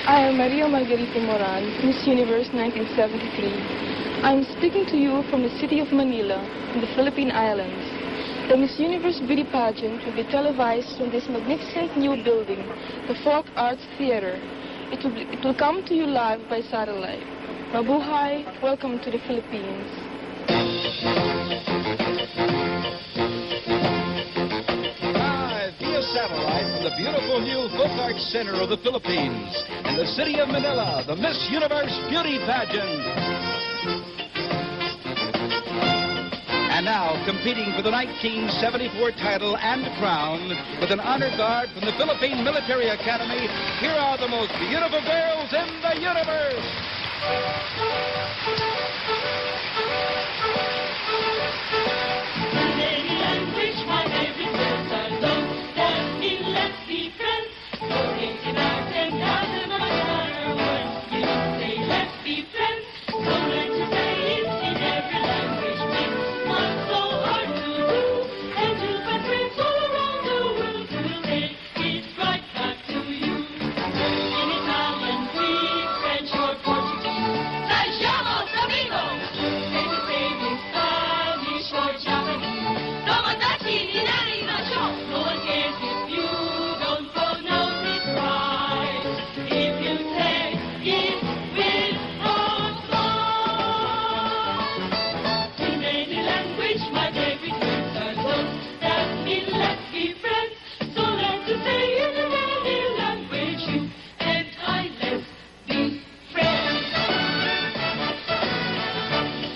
I am Maria Margarita Moran, Miss Universe 1973. I am speaking to you from the city of Manila, in the Philippine Islands. The Miss Universe beauty pageant will be televised from this magnificent new building, the Folk Arts Theater. It will come to you live by satellite. Mabuhay, welcome to the Philippines. Via satellite from the beautiful new Folk Arts Center of the Philippines, in the city of Manila, the Miss Universe Beauty Pageant. And now, competing for the 1974 title and crown, with an honor guard from the Philippine Military Academy, here are the most beautiful girls in the universe.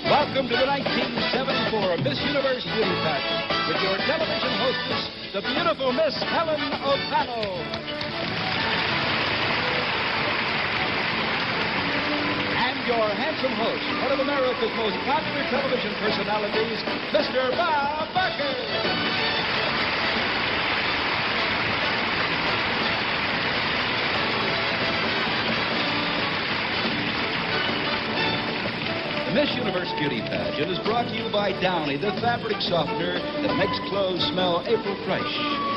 Welcome to the 1974 Miss Universe Beauty Pageant with your television hostess, the beautiful Miss Helen O'Connell. And your handsome host, one of America's most popular television personalities, Mr. Bob Barker. The Miss Universe Beauty Pageant is brought to you by Downy, the fabric softener that makes clothes smell April fresh,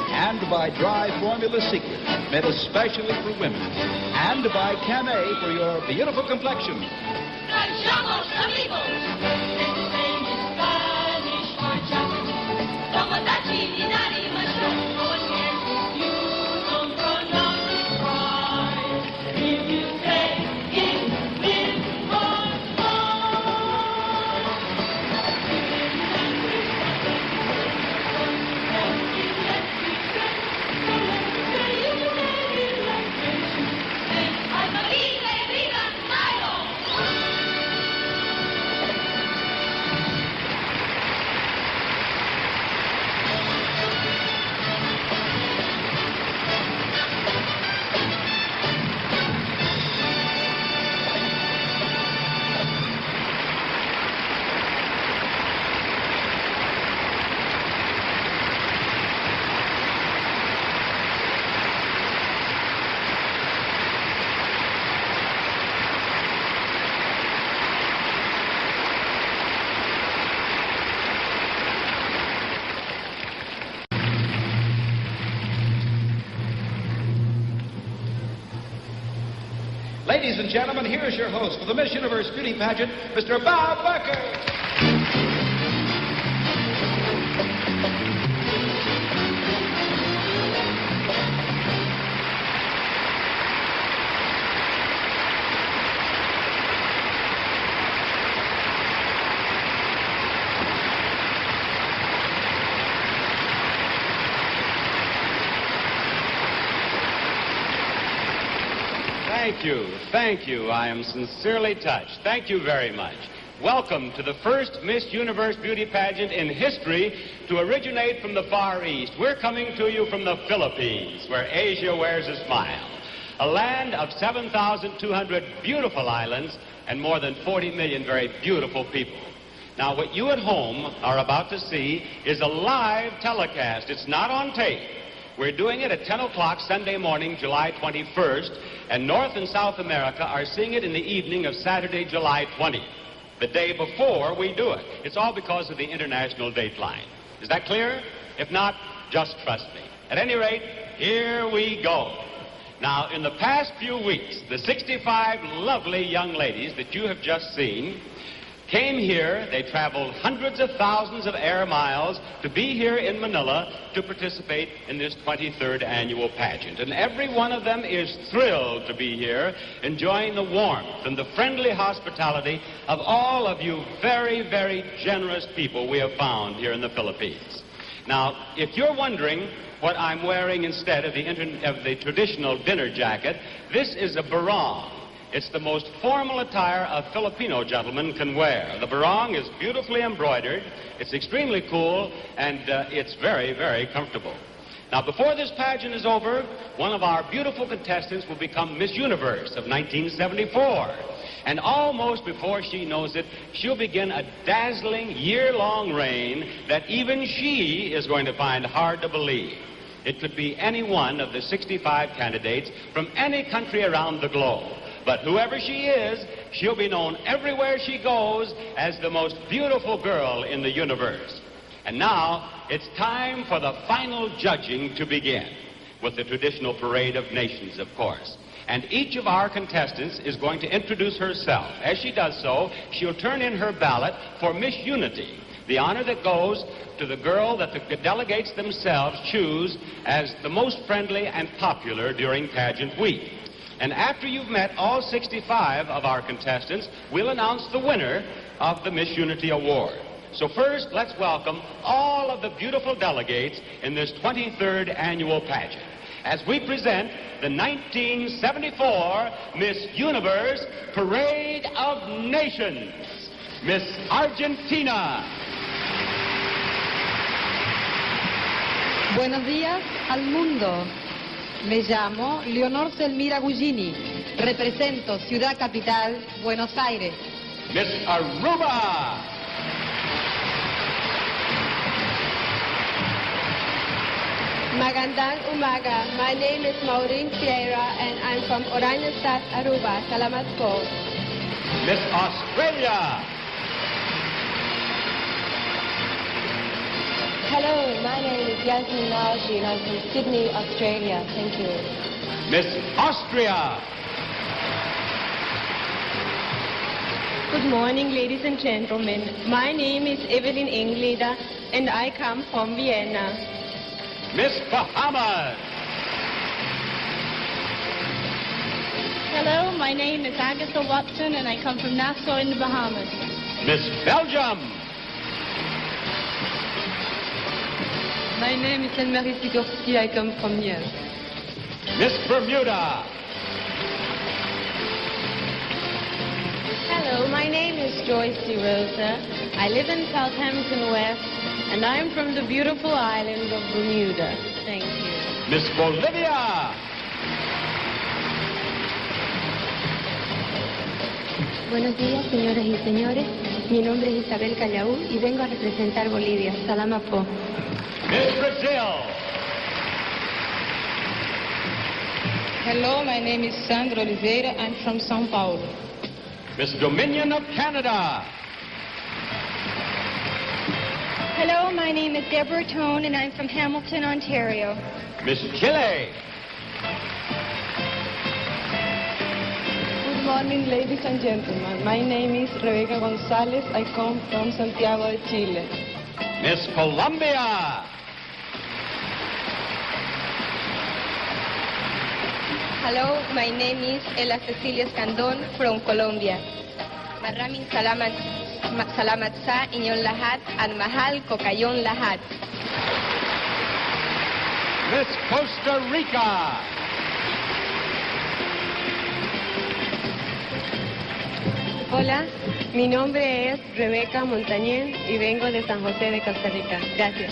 and by Dry Formula Secret, made especially for women, and by Camay for your beautiful complexion. Traicionos amigos, it's the same in Spanish or Japanese. Tomodachi ni narimashou. No one cares if you don't pronounce it right. If you say it with heart. Ladies and gentlemen, here's your host for the Miss Universe Beauty Pageant, Mr. Bob Barker. Thank you. I am sincerely touched. Thank you very much. Welcome to the first Miss Universe Beauty Pageant in history to originate from the Far East. We're coming to you from the Philippines, where Asia wears a smile. A land of 7,200 beautiful islands and more than 40 million very beautiful people. Now, what you at home are about to see is a live telecast. It's not on tape. We're doing it at 10 o'clock Sunday morning, July 21st, and North and South America are seeing it in the evening of Saturday, July 20th, the day before we do it. It's all because of the international dateline. Is that clear? If not, just trust me. At any rate, here we go. Now, in the past few weeks, the 65 lovely young ladies that you have just seen came here. They traveled hundreds of thousands of air miles to be here in Manila to participate in this 23rd annual pageant. And every one of them is thrilled to be here, enjoying the warmth and the friendly hospitality of all of you very, very generous people we have found here in the Philippines. Now, if you're wondering what I'm wearing instead of the traditional dinner jacket, this is a barong. It's the most formal attire a Filipino gentleman can wear. The barong is beautifully embroidered, it's extremely cool, and it's very, very comfortable. Now, before this pageant is over, one of our beautiful contestants will become Miss Universe of 1974. And almost before she knows it, she'll begin a dazzling year-long reign that even she is going to find hard to believe. It could be any one of the 65 candidates from any country around the globe. But whoever she is, she'll be known everywhere she goes as the most beautiful girl in the universe. And now, it's time for the final judging to begin, with the traditional parade of nations, of course. And each of our contestants is going to introduce herself. As she does so, she'll turn in her ballot for Miss Unity, the honor that goes to the girl that the delegates themselves choose as the most friendly and popular during pageant week. And after you've met all 65 of our contestants, we'll announce the winner of the Miss Unity Award. So first, let's welcome all of the beautiful delegates in this 23rd annual pageant as we present the 1974 Miss Universe Parade of Nations. Miss Argentina. Buenos días al mundo. Me llamo Leonor Selmira Gugini. Represento Ciudad Capital, Buenos Aires. Miss Aruba. Magandang umaga. My name is Maureen Sierra and I'm from Oranjestad, Aruba. Salamat po. Miss Australia. Hello, my name is Yasmin Naji and I'm from Sydney, Australia. Thank you. Miss Austria. Good morning, ladies and gentlemen. My name is Evelyn Engleda and I come from Vienna. Miss Bahamas. Hello, my name is Agatha Watson and I come from Nassau in the Bahamas. Miss Belgium. My name is Anne-Marie Sigorski. I come from here. Miss Bermuda. Hello, my name is Joyce DeRosa. I live in Southampton West and I'm from the beautiful island of Bermuda. Thank you. Miss Bolivia. Buenos días, señoras y señores. Mi nombre es Isabel Callaú y vengo a representar Bolivia. Salamat po. Miss Brazil. Hello, my name is Sandra Oliveira. I'm from São Paulo. Miss Dominion of Canada. Hello, my name is Deborah Tone and I'm from Hamilton, Ontario. Miss Chile. Good morning, ladies and gentlemen. My name is Rebecca Gonzalez. I come from Santiago de Chile. Miss Colombia. Hello, my name is Ella Cecilia Escandón from Colombia. Maraming salamat sa inyong lahat at mahal ko kayong lahat. Miss Costa Rica. Hola, mi nombre es Rebeca Montañez y vengo de San José de Costa Rica. Gracias.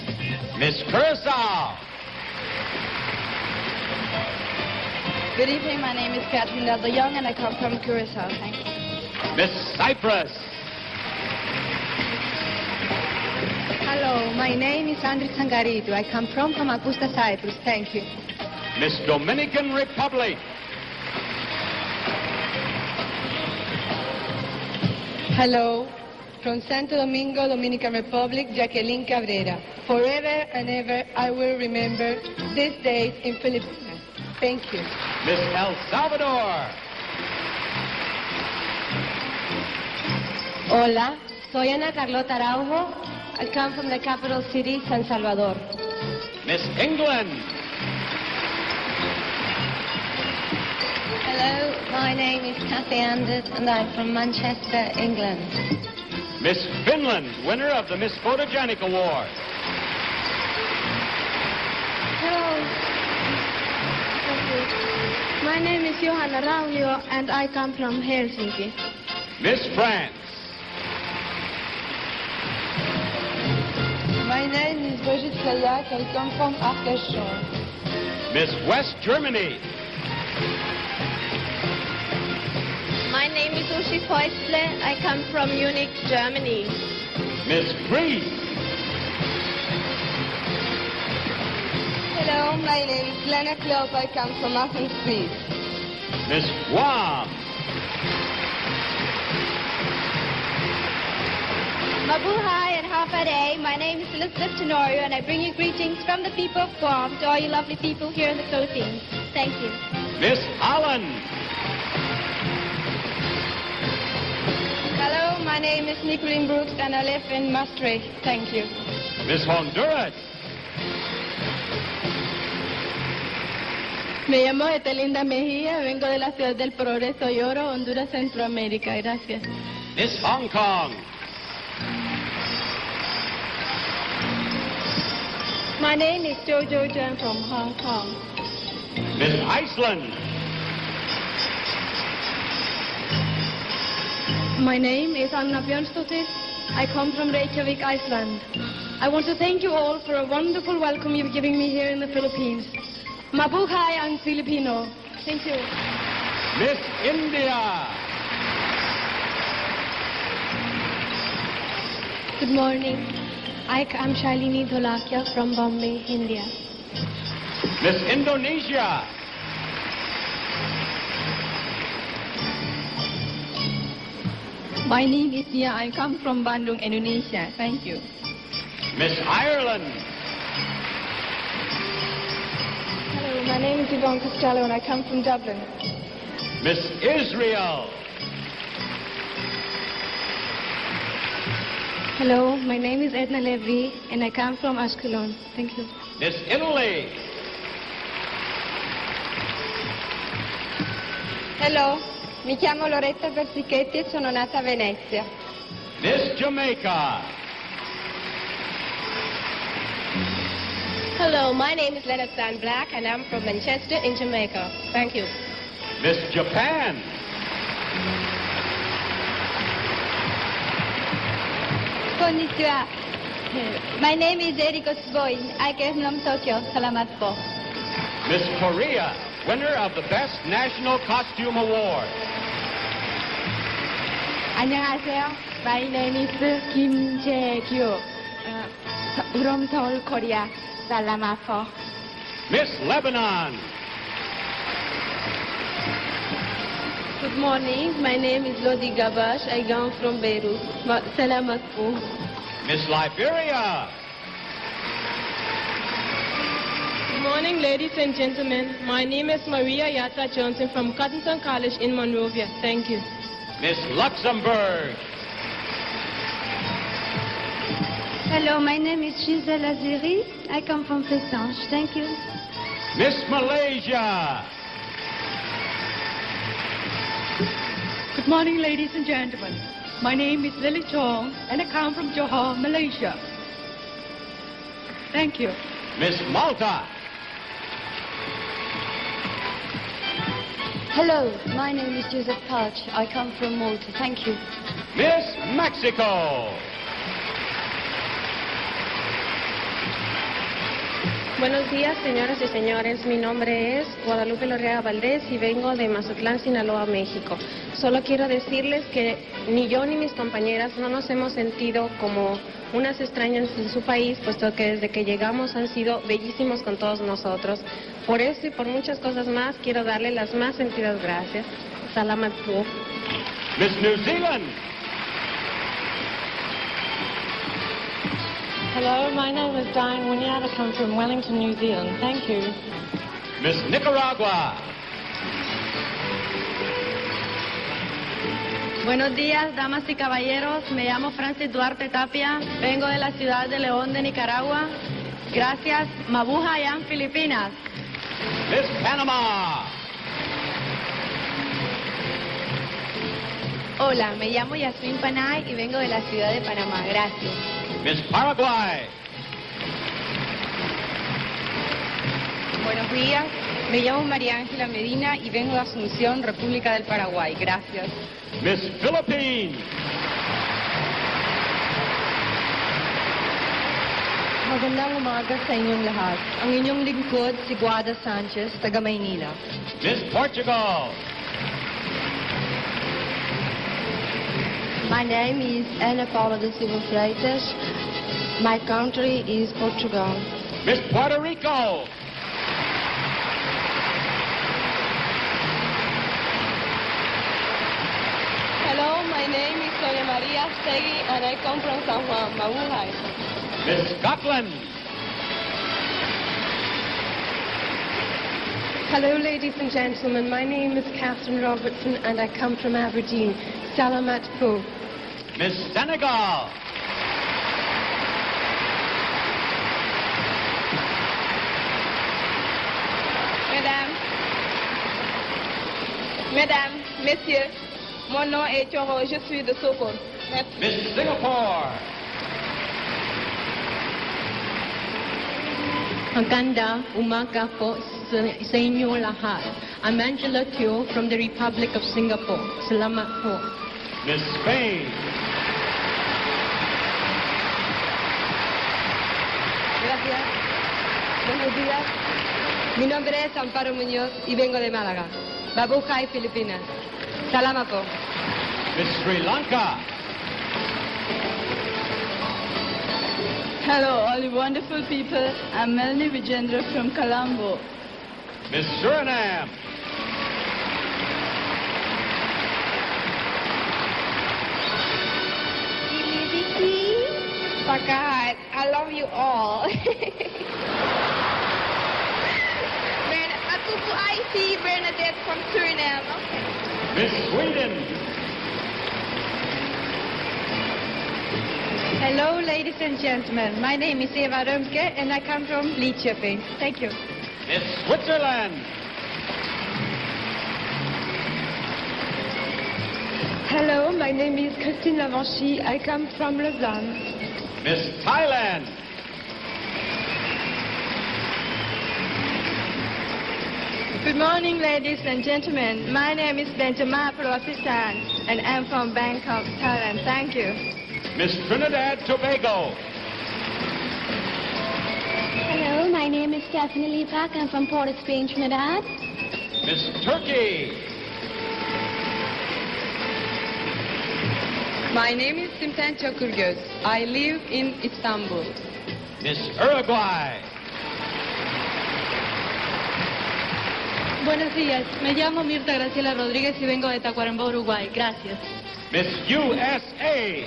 Miss Curacao. Good evening, my name is Catherine Delta Young and I come from Curacao. Thank you. Miss Cyprus. Hello, my name is Andres Sangarito. I come from Famagusta, Cyprus. Thank you. Miss Dominican Republic. Hello, from Santo Domingo, Dominican Republic, Jacqueline Cabrera. Forever and ever, I will remember this day in Philippines. Thank you. Miss El Salvador. Hola, soy Ana Carlota Araujo. I come from the capital city, San Salvador. Miss England. Hello, my name is Kathy Anders and I'm from Manchester, England. Miss Finland, winner of the Miss Photogenic Award. Hello. Thank you. My name is Johanna Raunio and I come from Helsinki. Miss France. My name is Brigitte Kayak. I come from Arcachon. Miss West Germany. My name is Uschi Feustle. I come from Munich, Germany. Miss Greece. Hello, my name is Lena Klopp. I come from Athens, Greece. Miss Guam. Mabuhay and Hapade. My name is Elizabeth Tenorio and I bring you greetings from the people of Guam to all you lovely people here in the Philippines. Thank you. Miss Holland. Hello, my name is Nicolene Brooks and I live in Maastricht. Thank you. Miss Honduras. Me llamo Etelinda Mejía, vengo de la ciudad del Progreso y Oro, Honduras, Centroamérica. Gracias. Miss Hong Kong. My name is Jojo Jan from Hong Kong. Miss Iceland. My name is Anna Björnsdottir. I come from Reykjavik, Iceland. I want to thank you all for a wonderful welcome you're giving me here in the Philippines. Mabuhay ang Filipino. Thank you. Miss India. Good morning. I'm Shalini Dholakia from Bombay, India. Miss Indonesia. My name is Nia. I come from Bandung, Indonesia. Thank you. Miss Ireland. Hello, my name is Yvonne Costello and I come from Dublin. Miss Israel. Hello, my name is Edna Levy and I come from Ashkelon. Thank you. Miss Italy. Hello, mi chiamo Loretta Persichetti e sono nata a Venezia. Miss Jamaica. Hello, my name is Leonard Stan Black and I'm from Manchester in Jamaica. Thank you. Miss Japan. Konnichiwa. My name is Eriko Tsuboi. I came from Tokyo. Salamat po. Miss Korea, winner of the Best National Costume Award. 안녕하세요. My name is Kim Jae-kyu. From Seoul, Korea. Salamat po. Miss Lebanon. Good morning. My name is Lodi Gabash. I come from Beirut. Salamat po. Miss Liberia. Good morning, ladies and gentlemen. My name is Maria Yata Johnson from Cottonton College in Monrovia. Thank you. Miss Luxembourg. Hello, my name is Giselle Aziri. I come from Fessange. Thank you. Miss Malaysia. Good morning, ladies and gentlemen. My name is Lily Chong, and I come from Johor, Malaysia. Thank you. Miss Malta. Hello, my name is Joseph Parch. I come from Malta. Thank you. Miss Mexico. Buenos días, señoras y señores. Mi nombre es Guadalupe Lorrea Valdés y vengo de Mazatlán, Sinaloa, México. Solo quiero decirles que ni yo ni mis compañeras no nos hemos sentido como unas extrañas en su país, puesto que desde que llegamos han sido bellísimos con todos nosotros. Por eso y por muchas cosas más, quiero darle las más sentidas gracias. Salamat po. Miss New Zealand. Hello, my name is Diane Wynyard. I come from Wellington, New Zealand. Thank you. Miss Nicaragua. Buenos días, damas y caballeros. Me llamo Francis Duarte Tapia. Vengo de la ciudad de León, de Nicaragua. Gracias, Mabuhay en Filipinas. Miss Panama. Hola, me llamo Yasmin Panay y vengo de la ciudad de Panamá. Gracias. Miss Paraguay. Buenos días, me llamo María Ángela Medina y vengo de Asunción, República del Paraguay. Gracias. Miss Philippines. Magandang umaga sa inyong lahat. Ang inyong lingkod, si Guada Sanchez, taga Maynila. Miss Portugal. My name is Ana Paula de Silva Freitas. My country is Portugal. Miss Puerto Rico. Hello, my name is Sonia Maria Stegui and I come from San Juan, Mabuhay. Miss Scotland. Hello, ladies and gentlemen. My name is Catherine Robertson and I come from Aberdeen. Salamat po. Miss Senegal. Mesdames, Messieurs, mon nom est Choro, je suis de Sokone. Merci. Miss Singapore. Maganda umaga po sa inyong lahat. I'm Angela Teo from the Republic of Singapore. Salamat po. Miss Spain. Gracias. Buenos días. Mi nombre es Amparo Muñoz y vengo de Málaga. Mabuhay, Filipinas. Salamat po. Miss Sri Lanka. Hello, all you wonderful people. I'm Melanie Vijendra from Colombo. Miss Suriname. Pagkat, I love you all. Atutu Aiti Bernadette from Suriname. Okay. Miss Sweden. Hello, ladies and gentlemen. My name is Eva Römke and I come from Lidköping. Thank you. Miss Switzerland. Hello, my name is Christine Lavanchy. I come from Lausanne. Miss Thailand. Good morning, ladies and gentlemen. My name is Benjamin Prasitan, and I'm from Bangkok, Thailand. Thank you. Miss Trinidad Tobago. Hello, my name is Stephanie Lipak. I'm from Port of Spain, Trinidad. Miss Turkey. My name is Simten Çokurgöz. I live in Istanbul. Miss Uruguay. Buenos días, me llamo Mirta Graciela Rodríguez y vengo de Tacuarembó, Uruguay. Gracias. Miss USA.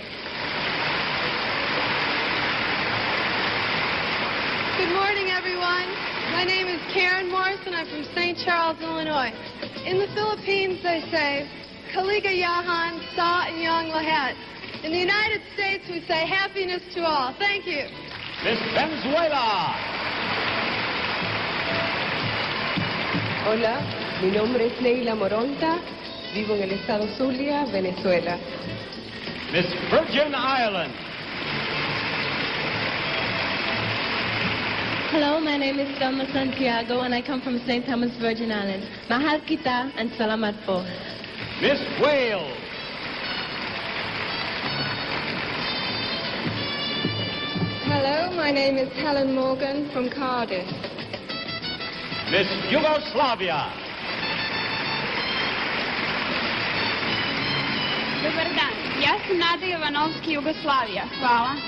Good morning, everyone. My name is Karen Morris, and I'm from St. Charles, Illinois. In the Philippines, they say, Kaliga Yahan, Sa and Yang Lahat. In the United States, we say happiness to all. Thank you. Miss Venezuela. Hola, mi nombre es Leila Moronta. Vivo en el estado Zulia, Venezuela. Miss Virgin Islands. Hello, my name is Thelma Santiago and I come from St. Thomas, Virgin Islands. Mahal kita and salamat po. Miss Wales. Hello, my name is Helen Morgan from Cardiff. Miss Yugoslavia. Dobar dan. Ja sam Nada Jovanovski, Jugoslavia. Hvala.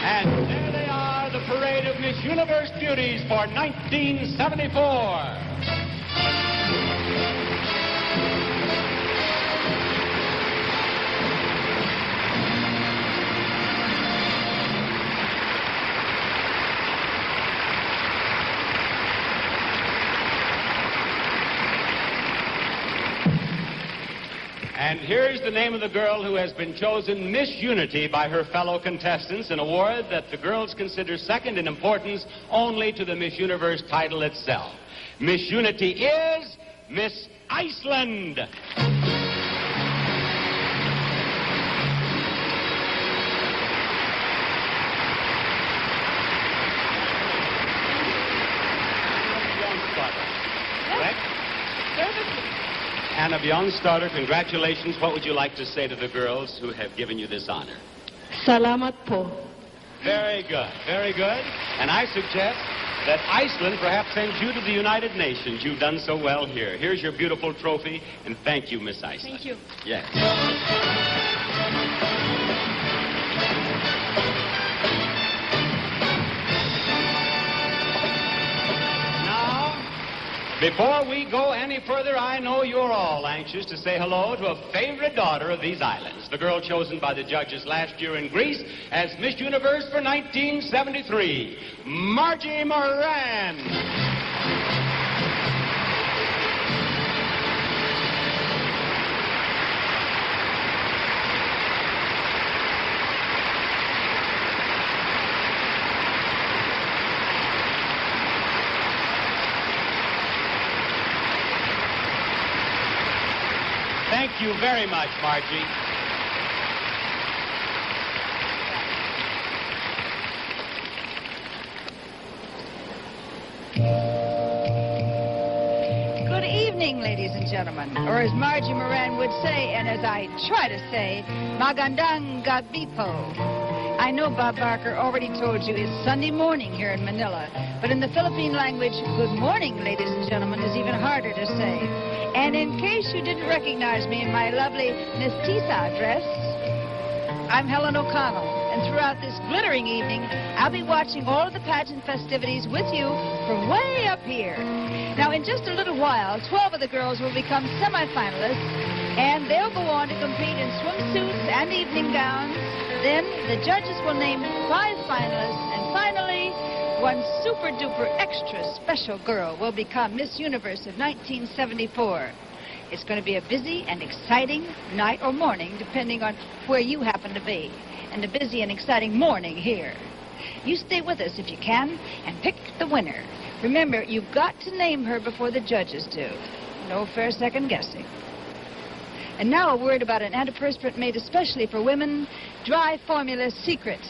And there they are, the parade of Miss Universe Beauties for 1974. And here's the name of the girl who has been chosen Miss Unity by her fellow contestants, an award that the girls consider second in importance only to the Miss Universe title itself. Miss Unity is Miss Iceland. Anna Bjornstarter, congratulations. What would you like to say to the girls who have given you this honor? Salamat po. Very good, very good. And I suggest that Iceland perhaps sends you to the United Nations. You've done so well here. Here's your beautiful trophy, and thank you, Miss Iceland. Thank you. Yes. Before we go any further, I know you're all anxious to say hello to a favorite daughter of these islands, the girl chosen by the judges last year in Greece as Miss Universe for 1973, Margie Moran. Thank you very much, Margie. Good evening, ladies and gentlemen. Or as Margie Moran would say, and as I try to say, Magandang gabi po. I know Bob Barker already told you it's Sunday morning here in Manila, but in the Philippine language, good morning, ladies and gentlemen, is even harder to say. And in case you didn't recognize me in my lovely mestiza dress, I'm Helen O'Connell, and throughout this glittering evening, I'll be watching all of the pageant festivities with you from way up here. Now, in just a little while, 12 of the girls will become semifinalists, and they'll go on to compete in swimsuits and evening gowns. Then the judges will name 5 finalists, and finally, one super-duper extra special girl will become Miss Universe of 1974. It's going to be a busy and exciting night or morning, depending on where you happen to be. And a busy and exciting morning here. You stay with us if you can and pick the winner. Remember, you've got to name her before the judges do. No fair second guessing. And now a word about an antiperspirant made especially for women, Dry Formula Secret.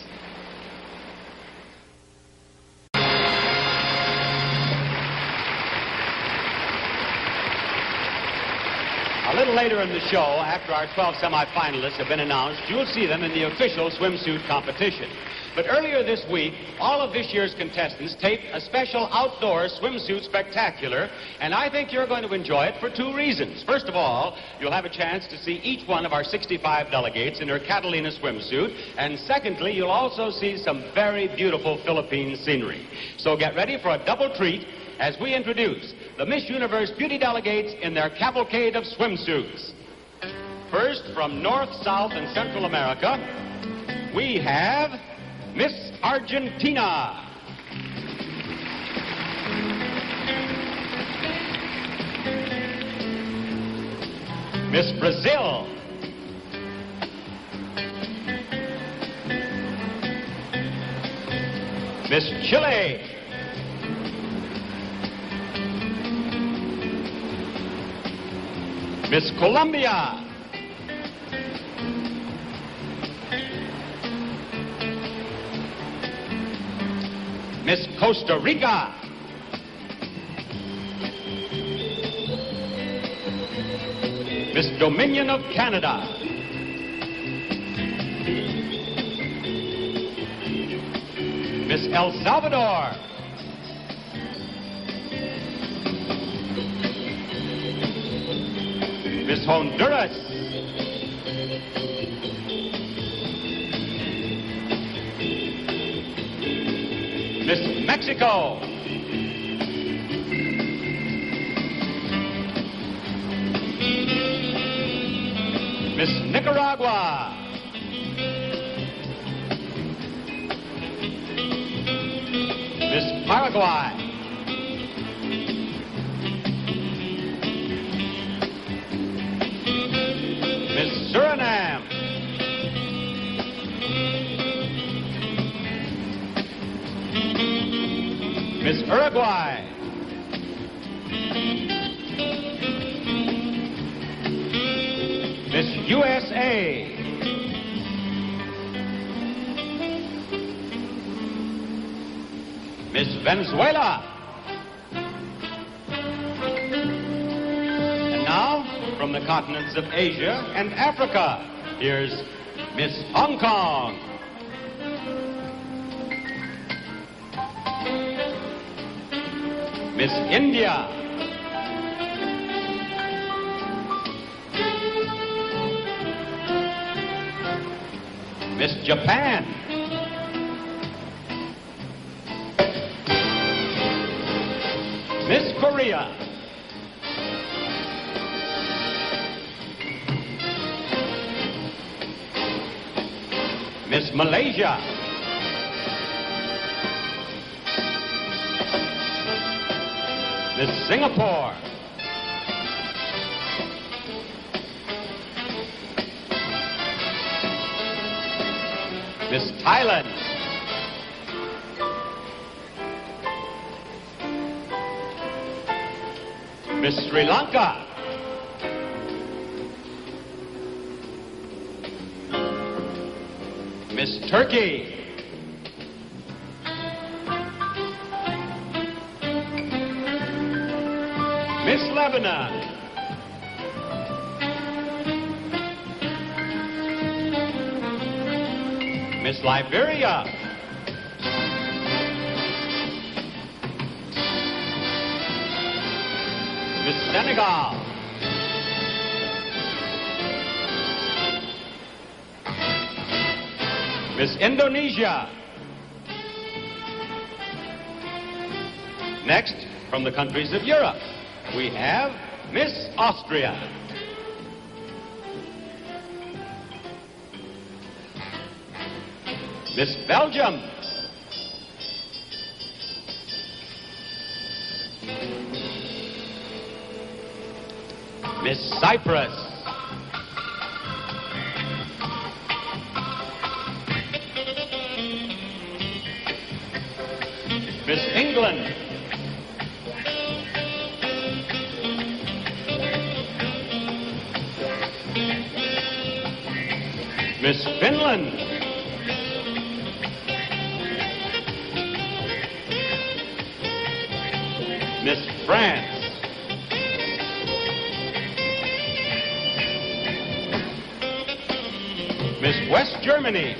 A little later in the show, after our 12 semifinalists have been announced, you'll see them in the official swimsuit competition. But earlier this week, all of this year's contestants taped a special outdoor swimsuit spectacular, and I think you're going to enjoy it for 2 reasons. First of all, you'll have a chance to see each one of our 65 delegates in her Catalina swimsuit, and secondly, you'll also see some very beautiful Philippine scenery. So get ready for a double treat as we introduce the Miss Universe beauty delegates in their cavalcade of swimsuits. First, from North, South, and Central America, we have Miss Argentina. Miss Brazil. Miss Chile. Miss Colombia. Miss Costa Rica. Miss Dominion of Canada. Miss El Salvador. Miss Honduras. Miss Mexico. Miss Nicaragua. Miss Paraguay. Miss Uruguay. Miss USA. Miss Venezuela. And now, from the continents of Asia and Africa, here's Miss Hong Kong. Miss India. Miss Japan. Miss Korea. Miss Malaysia. Miss Singapore. Miss Thailand. Miss Sri Lanka. Miss Turkey. Miss Lebanon. Miss Liberia. Miss Senegal. Miss Indonesia. Next, from the countries of Europe, we have Miss Austria. Miss Belgium. Miss Cyprus. Miss England. Miss Finland. Miss France. Miss West Germany.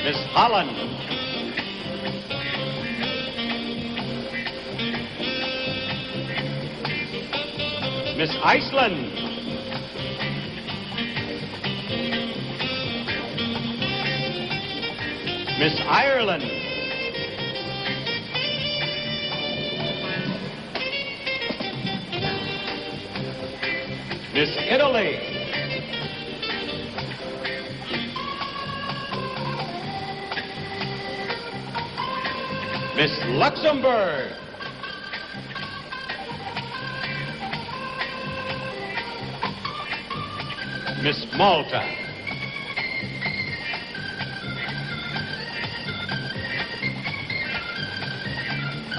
Miss Holland. Miss Iceland. Miss Ireland. Miss Italy. Miss Luxembourg. Miss Malta.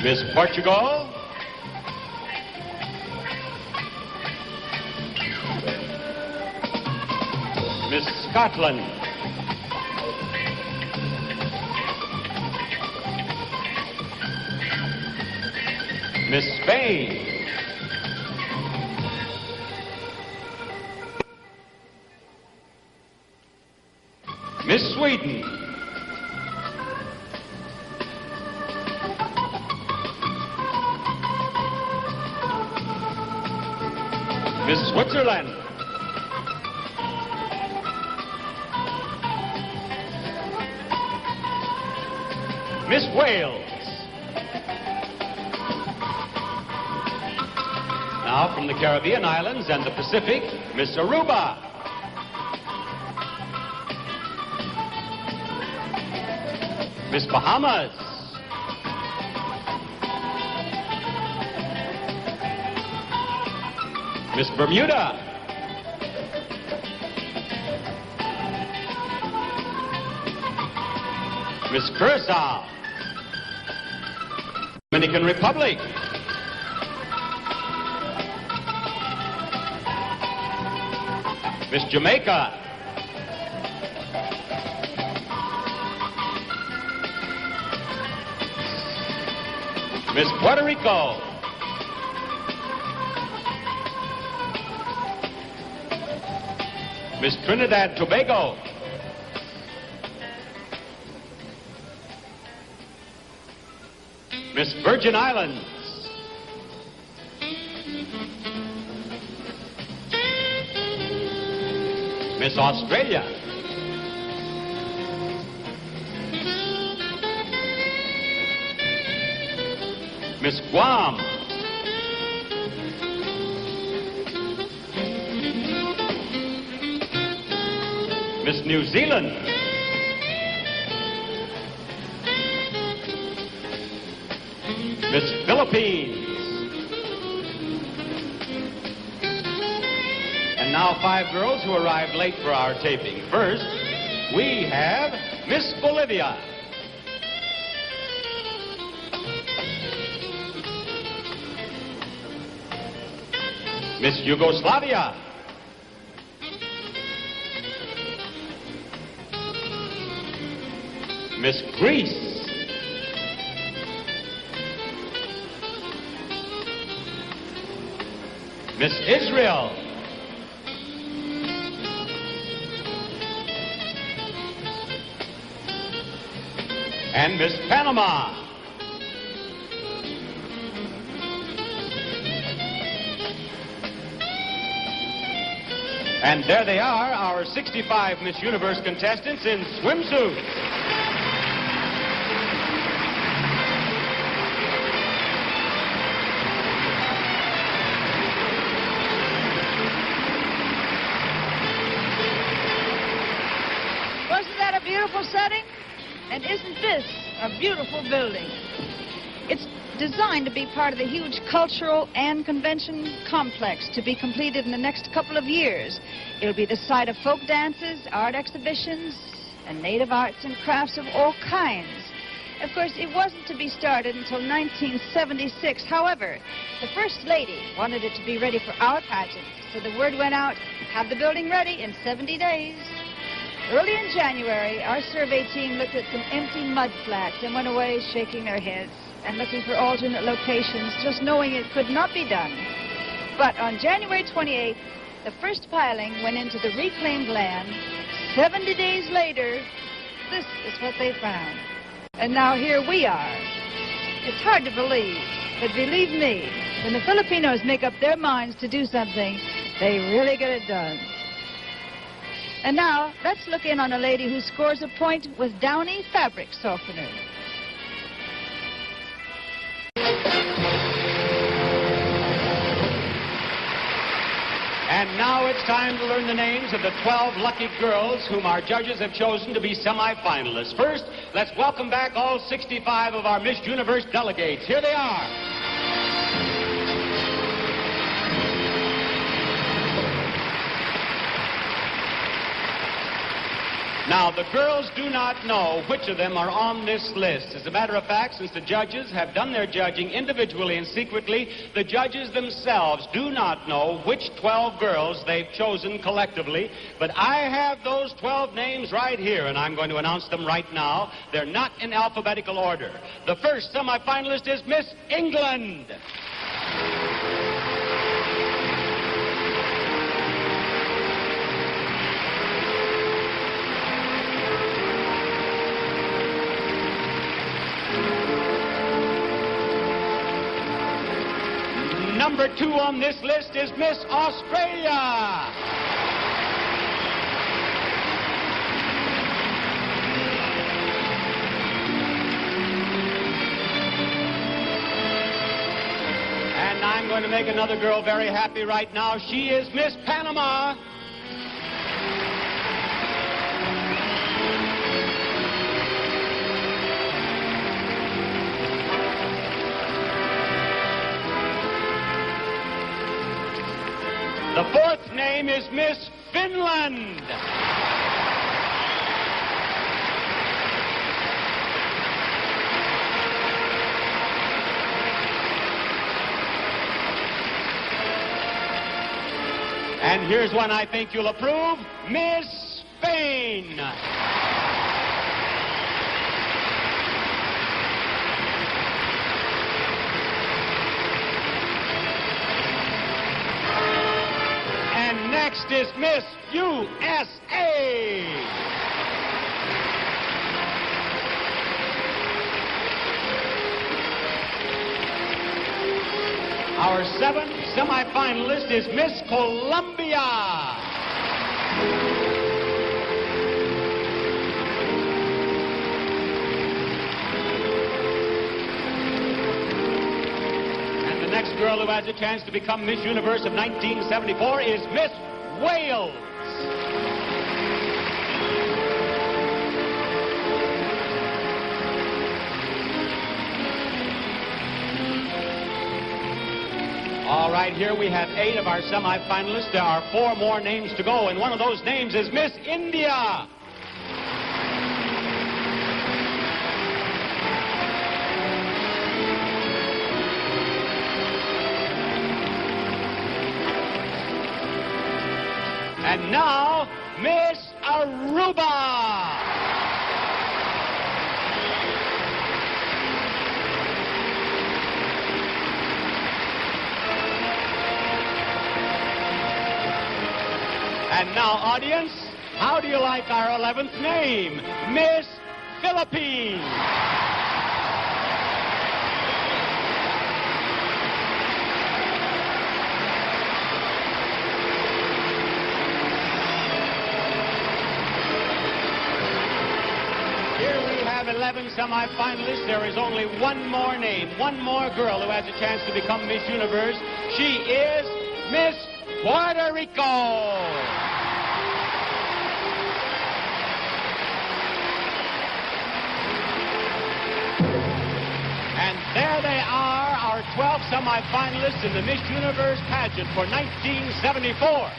Miss Portugal. Miss Scotland. Miss Spain. Miss Sweden. Miss Switzerland. Miss Wales. Now from the Caribbean islands and the Pacific, Miss Aruba. Miss Bahamas. Miss Bermuda. Miss Curacao. Dominican Republic. Miss Jamaica. Miss Puerto Rico. Miss Trinidad Tobago. Miss Virgin Islands. Miss Australia. Miss Guam. Miss New Zealand. Miss Philippines. And now 5 girls who arrived late for our taping. First, we have Miss Bolivia. Miss Yugoslavia. Miss Greece. Miss Israel. And Miss Panama. And there they are, our 65 Miss Universe contestants in swimsuits. Wasn't that a beautiful setting? And isn't this a beautiful building? It's designed to be part of the huge cultural and convention complex to be completed in the next couple of years. It'll be the site of folk dances, art exhibitions, and native arts and crafts of all kinds. Of course, it wasn't to be started until 1976. However, the First Lady wanted it to be ready for our pageant, so the word went out, have the building ready in 70 days. Early in January, our survey team looked at some empty mud flats and went away shaking their heads and looking for alternate locations, just knowing it could not be done. But on January 28th, the first piling went into the reclaimed land. 70 days later, this is what they found. And now here we are. It's hard to believe, but believe me, when the Filipinos make up their minds to do something, they really get it done. And now, let's look in on a lady who scores a point with Downy fabric softener. And now it's time to learn the names of the 12 lucky girls whom our judges have chosen to be semi-finalists. First, let's welcome back all 65 of our Miss Universe delegates. Here they are. Now, the girls do not know which of them are on this list. As a matter of fact, since the judges have done their judging individually and secretly, the judges themselves do not know which 12 girls they've chosen collectively. But I have those 12 names right here, and I'm going to announce them right now. They're not in alphabetical order. The first semifinalist is Miss England. Number 2 on this list is Miss Australia. And I'm going to make another girl very happy right now. She is Miss Panama. The fourth name is Miss Finland. And here's one I think you'll approve, Miss Spain. And next is Miss USA. Our seventh semifinalist is Miss Colombia. And the next girl who has a chance to become Miss Universe of 1974 is Miss Wales. All right, here we have 8 of our semifinalists. There are 4 more names to go, and one of those names is Miss India. And now, Miss Aruba. And now, audience, how do you like our 11th name, Miss Philippines? Here we have 11 semifinalists. There is only one more name, one more girl who has a chance to become Miss Universe. She is Miss Puerto Rico. And there they are, our 12 semifinalists in the Miss Universe pageant for 1974.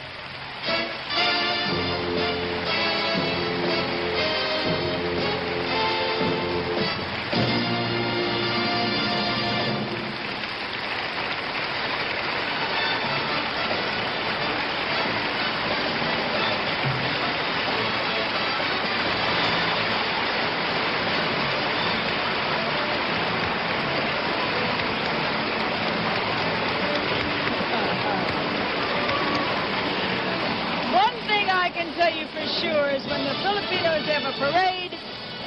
Tell you for sure is when the Filipinos have a parade,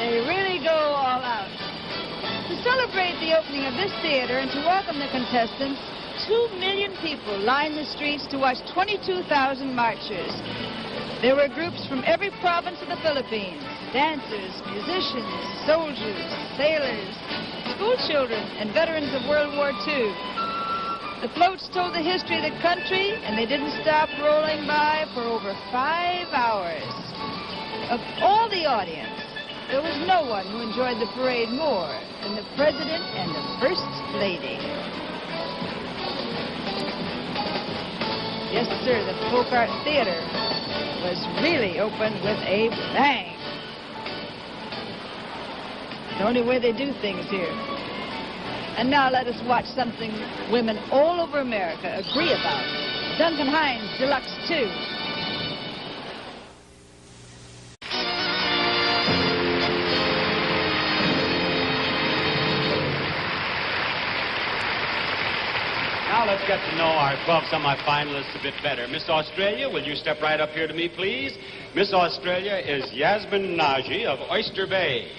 they really go all out. To celebrate the opening of this theater and to welcome the contestants, 2 million people lined the streets to watch 22,000 marchers. There were groups from every province of the Philippines, dancers, musicians, soldiers, sailors, school children, and veterans of World War II. The floats told the history of the country, and they didn't stop rolling by for over 5 hours. Of all the audience, there was no one who enjoyed the parade more than the President and the First Lady. Yes, sir, the Folk Art Theater was really opened with a bang. The only way they do things here. And now let us watch something women all over America agree about. Duncan Hines Deluxe 2. Now let's get to know our 12 semifinalists a bit better. Miss Australia, will you step right up here to me, please? Miss Australia is Yasmin Naji of Oyster Bay.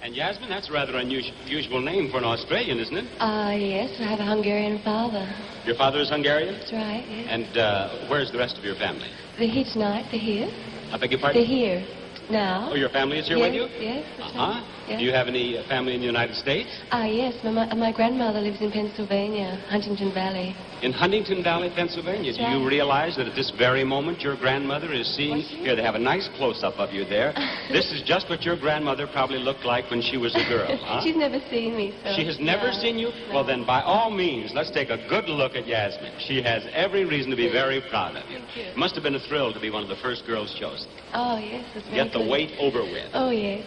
And Yasmin, that's a rather unusual name for an Australian, isn't it? Yes, I have a Hungarian father. Your father is Hungarian? That's right, yes. And where's the rest of your family? They're here tonight, they're here. I beg your pardon? They're here now. Oh, your family is here yes, with you? Yes, that's Uh-huh. right. Yes. Do you have any family in the United States? Yes, my grandmother lives in Pennsylvania, Huntington Valley. In Huntington Valley, Pennsylvania. Do you realize that at this very moment your grandmother is seeing... Here, they have a nice close-up of you there. This is just what your grandmother probably looked like when she was a girl, huh? She's never seen me, so... She has never seen you? No. Well, then, by all means, let's take a good look at Yasmin. She has every reason to be very proud of you. Thank you. It must have been a thrill to be one of the first girls chosen. Oh, yes, that's very Get the good. wait over with. Oh, yes.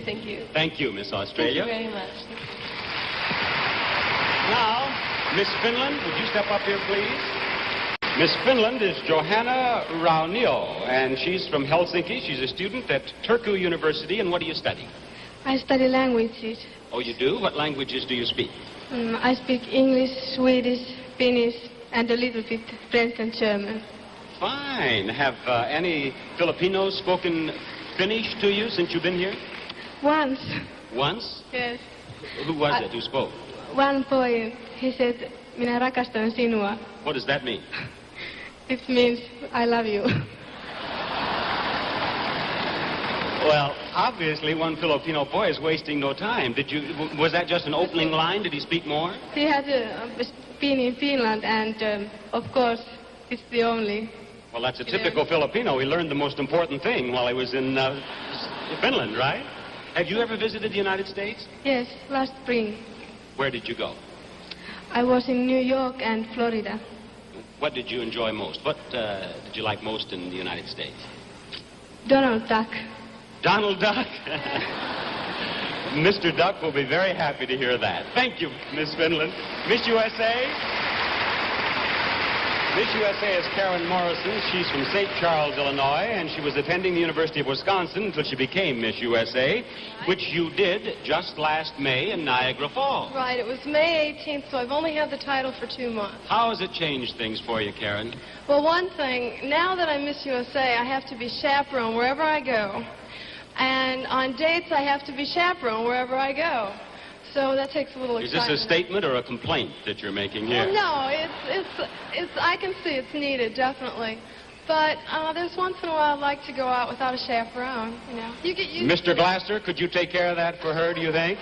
Thank you. Thank you, Miss Australia. Thank you very much. Now, Miss Finland, would you step up here, please? Miss Finland is Johanna Raunio, and she's from Helsinki. She's a student at Turku University, and what do you study? I study languages. Oh, you do? What languages do you speak? I speak English, Swedish, Finnish, and a little bit French and German. Fine. Have any Filipinos spoken Finnish to you since you've been here? Once. Once? Yes. Who was it who spoke? One boy, he said, "Minä rakastan sinua." What does that mean? It means, I love you. Well, obviously one Filipino boy is wasting no time. Was that just an opening line? Did he speak more? He had been in Finland, and of course, it's the only. Well, that's a typical Filipino. He learned the most important thing while he was in Finland, right? Have you ever visited the United States? Yes, last spring. Where did you go? I was in New York and Florida. What did you enjoy most? What did you like most in the United States? Donald Duck. Donald Duck? Mr. Duck will be very happy to hear that. Thank you, Miss Finland. Miss USA? Miss USA is Karen Morrison. She's from St. Charles, Illinois, and she was attending the University of Wisconsin until she became Miss USA, which you did just last May in Niagara Falls. Right, it was May 18th, so I've only had the title for 2 months. How has it changed things for you, Karen? Well, one thing, now that I'm Miss USA, I have to be chaperone wherever I go. And on dates, I have to be chaperone wherever I go. So that takes a little excitement. Is this a statement or a complaint that you're making here? Well, no, it's. I can see it's needed, definitely. But there's once in a while I'd like to go out without a chaperone, you know. Mr. Glasser, could you take care of that for her, do you think?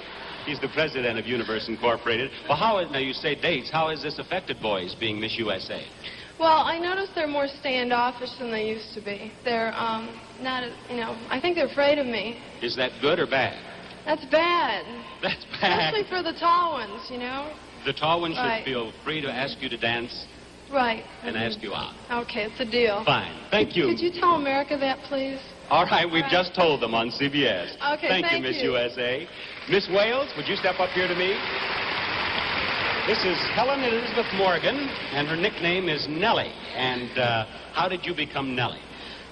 He's the president of Universe Incorporated. Well, now you say dates. How has this affected boys being Miss USA? Well, I noticed they're more standoffish than they used to be. They're not, I think they're afraid of me. Is that good or bad? That's bad. That's bad. Especially for the tall ones, you know. The tall ones Right. should feel free to ask you to dance Right. and ask you out. Okay, it's a deal. Fine. Thank you. Could you tell America that, please? All right, we've just told them on CBS. Okay, thank you, thank Miss you. USA. Miss Wales, would you step up here to me? This is Helen Elizabeth Morgan, and her nickname is Nellie. And how did you become Nellie?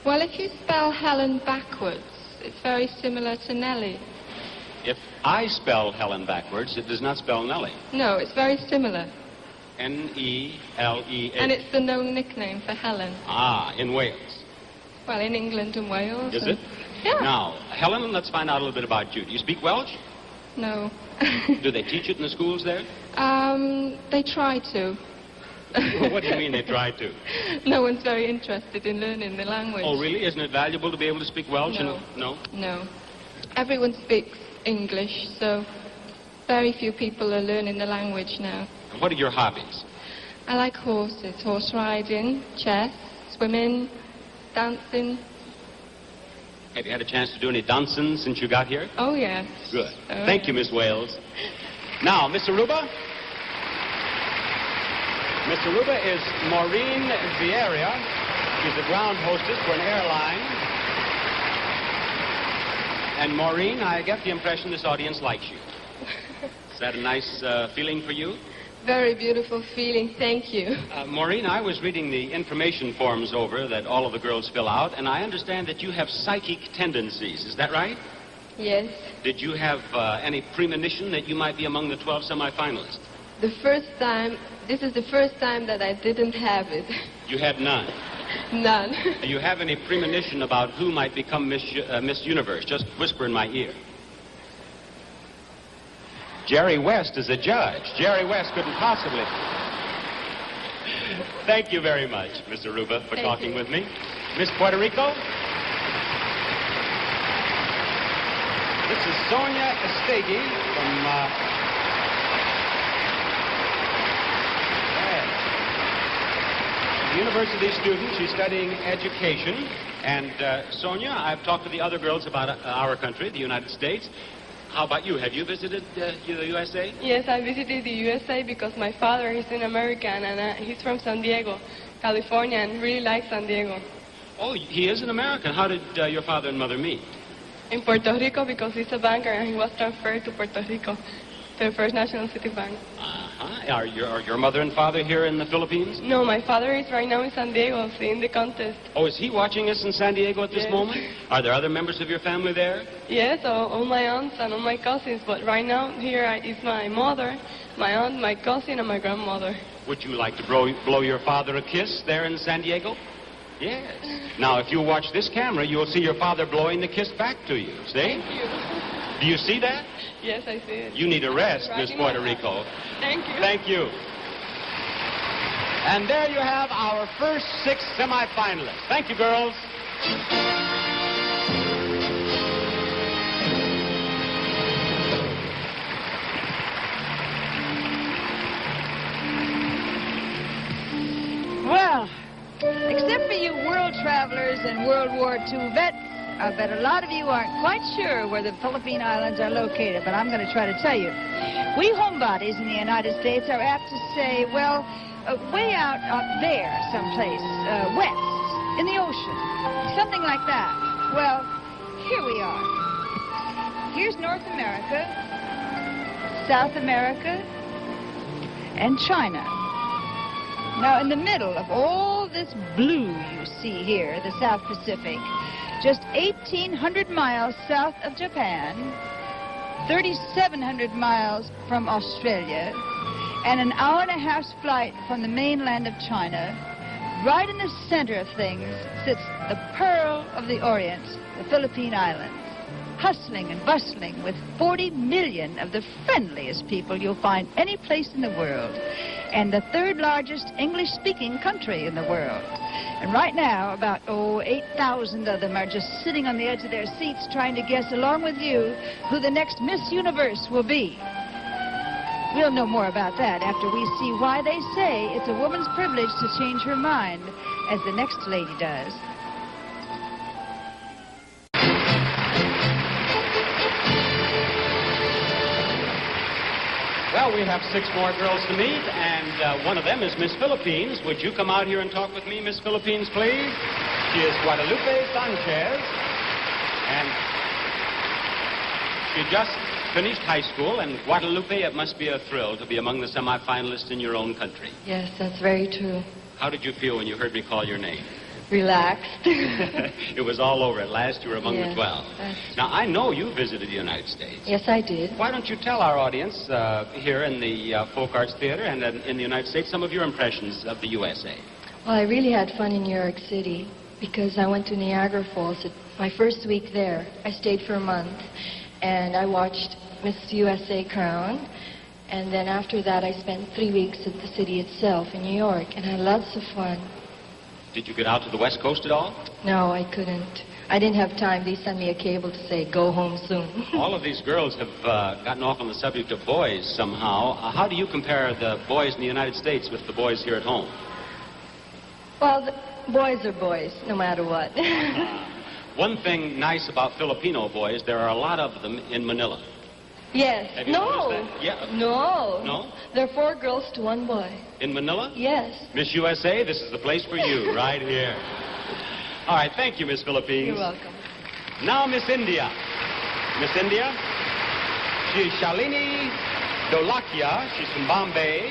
Well, if you spell Helen backwards, it's very similar to Nellie. If I spell Helen backwards, it does not spell Nellie. No, it's very similar. N-E-L-E-H. And it's the known nickname for Helen. Ah, in Wales. Well, in England and Wales. Is and... it? Yeah. Now, Helen, let's find out a little bit about you. Do you speak Welsh? No. Do they teach it in the schools there? They try to. What do you mean they try to? No one's very interested in learning the language. Oh, really? Isn't it valuable to be able to speak Welsh? No. No? No. Everyone speaks English, so very few people are learning the language now. What are your hobbies? I like horses, horse riding, chess, swimming, dancing. Have you had a chance to do any dancing since you got here? Oh, yes. Good. Oh, Thank you, Miss Wales. Now, Miss Aruba. Miss Aruba is Maureen Vieira. She's the ground hostess for an airline. And Maureen, I get the impression this audience likes you. Is that a nice feeling for you? Very beautiful feeling, thank you. Maureen, I was reading the information forms over that all of the girls fill out, and I understand that you have psychic tendencies. Is that right? Yes. Did you have any premonition that you might be among the 12 semifinalists? This is the first time that I didn't have it. You had none? None. Do you have any premonition about who might become Miss Universe? Just whisper in my ear. Jerry West is a judge. Jerry West couldn't possibly. Thank you very much, Miss Aruba, for talking with me. Miss Puerto Rico? This is Sonia Estegi from... university student. She's studying education. And Sonia, I've talked to the other girls about our country, the United States. How about you? Have you visited the USA? Yes, I visited the USA because my father is an American and he's from San Diego, California, and really likes San Diego. Oh, he is an American. How did your father and mother meet? In Puerto Rico because he's a banker and he was transferred to Puerto Rico, to the First National City Bank. Ah. Are your mother and father here in the Philippines? No, my father is right now in San Diego seeing the contest. Oh, is he watching us in San Diego at this Yes. moment? Are there other members of your family there? Yes, all my aunts and all my cousins, but right now here is my mother, my aunt, my cousin, and my grandmother. Would you like to blow your father a kiss there in San Diego? Yes. Now, if you watch this camera, you'll see your father blowing the kiss back to you. See? Thank you. Do you see that? Yes, I see it. You need a rest, Right Miss in Puerto my Rico. Thank you. Thank you. And there you have our first 6 semifinalists. Thank you, girls. Well, except for you world travelers and World War II vets, I bet a lot of you aren't quite sure where the Philippine Islands are located, but I'm going to try to tell you. We homebodies in the United States are apt to say, well, way out up there someplace, west, in the ocean, something like that. Well, here we are. Here's North America, South America, and China. Now, in the middle of all this blue you see here, the South Pacific, just 1,800 miles south of Japan, 3,700 miles from Australia, and an hour and a half's flight from the mainland of China, right in the center of things sits the pearl of the Orient, the Philippine Islands, hustling and bustling with 40 million of the friendliest people you'll find any place in the world, and the third largest English-speaking country in the world. And right now, about, 8,000 of them are just sitting on the edge of their seats trying to guess, along with you, who the next Miss Universe will be. We'll know more about that after we see why they say it's a woman's privilege to change her mind, as the next lady does. Well, we have 6 more girls to meet, and one of them is Miss Philippines. Would you come out here and talk with me, Miss Philippines, please? She is Guadalupe Sanchez, and she just finished high school. And Guadalupe, it must be a thrill to be among the semifinalists in your own country. Yes, that's very true. How did you feel when you heard me call your name? Relaxed. It was all over. At last, you were among the 12. Now, I know you visited the United States. Yes, I did. Why don't you tell our audience here in the Folk Arts Theater and in the United States some of your impressions of the USA? Well, I really had fun in New York City because I went to Niagara Falls. My first week there, I stayed for a month, and I watched Miss USA crowned. And then after that, I spent 3 weeks at the city itself in New York, and had lots of fun. Did you get out to the West Coast at all? No, I couldn't. I didn't have time. They sent me a cable to say, go home soon. All of these girls have gotten off on the subject of boys somehow. How do you compare the boys in the United States with the boys here at home? Well, the boys are boys, no matter what. One thing nice about Filipino boys, there are a lot of them in Manila. Yes. Have you No. noticed that? Yeah. No. No? There are 4 girls to 1 boy. In Manila? Yes. Miss USA, this is the place for you, right here. All right, thank you, Miss Philippines. You're welcome. Now, Miss India. Miss India, she is Shalini Dolakia. She's from Bombay.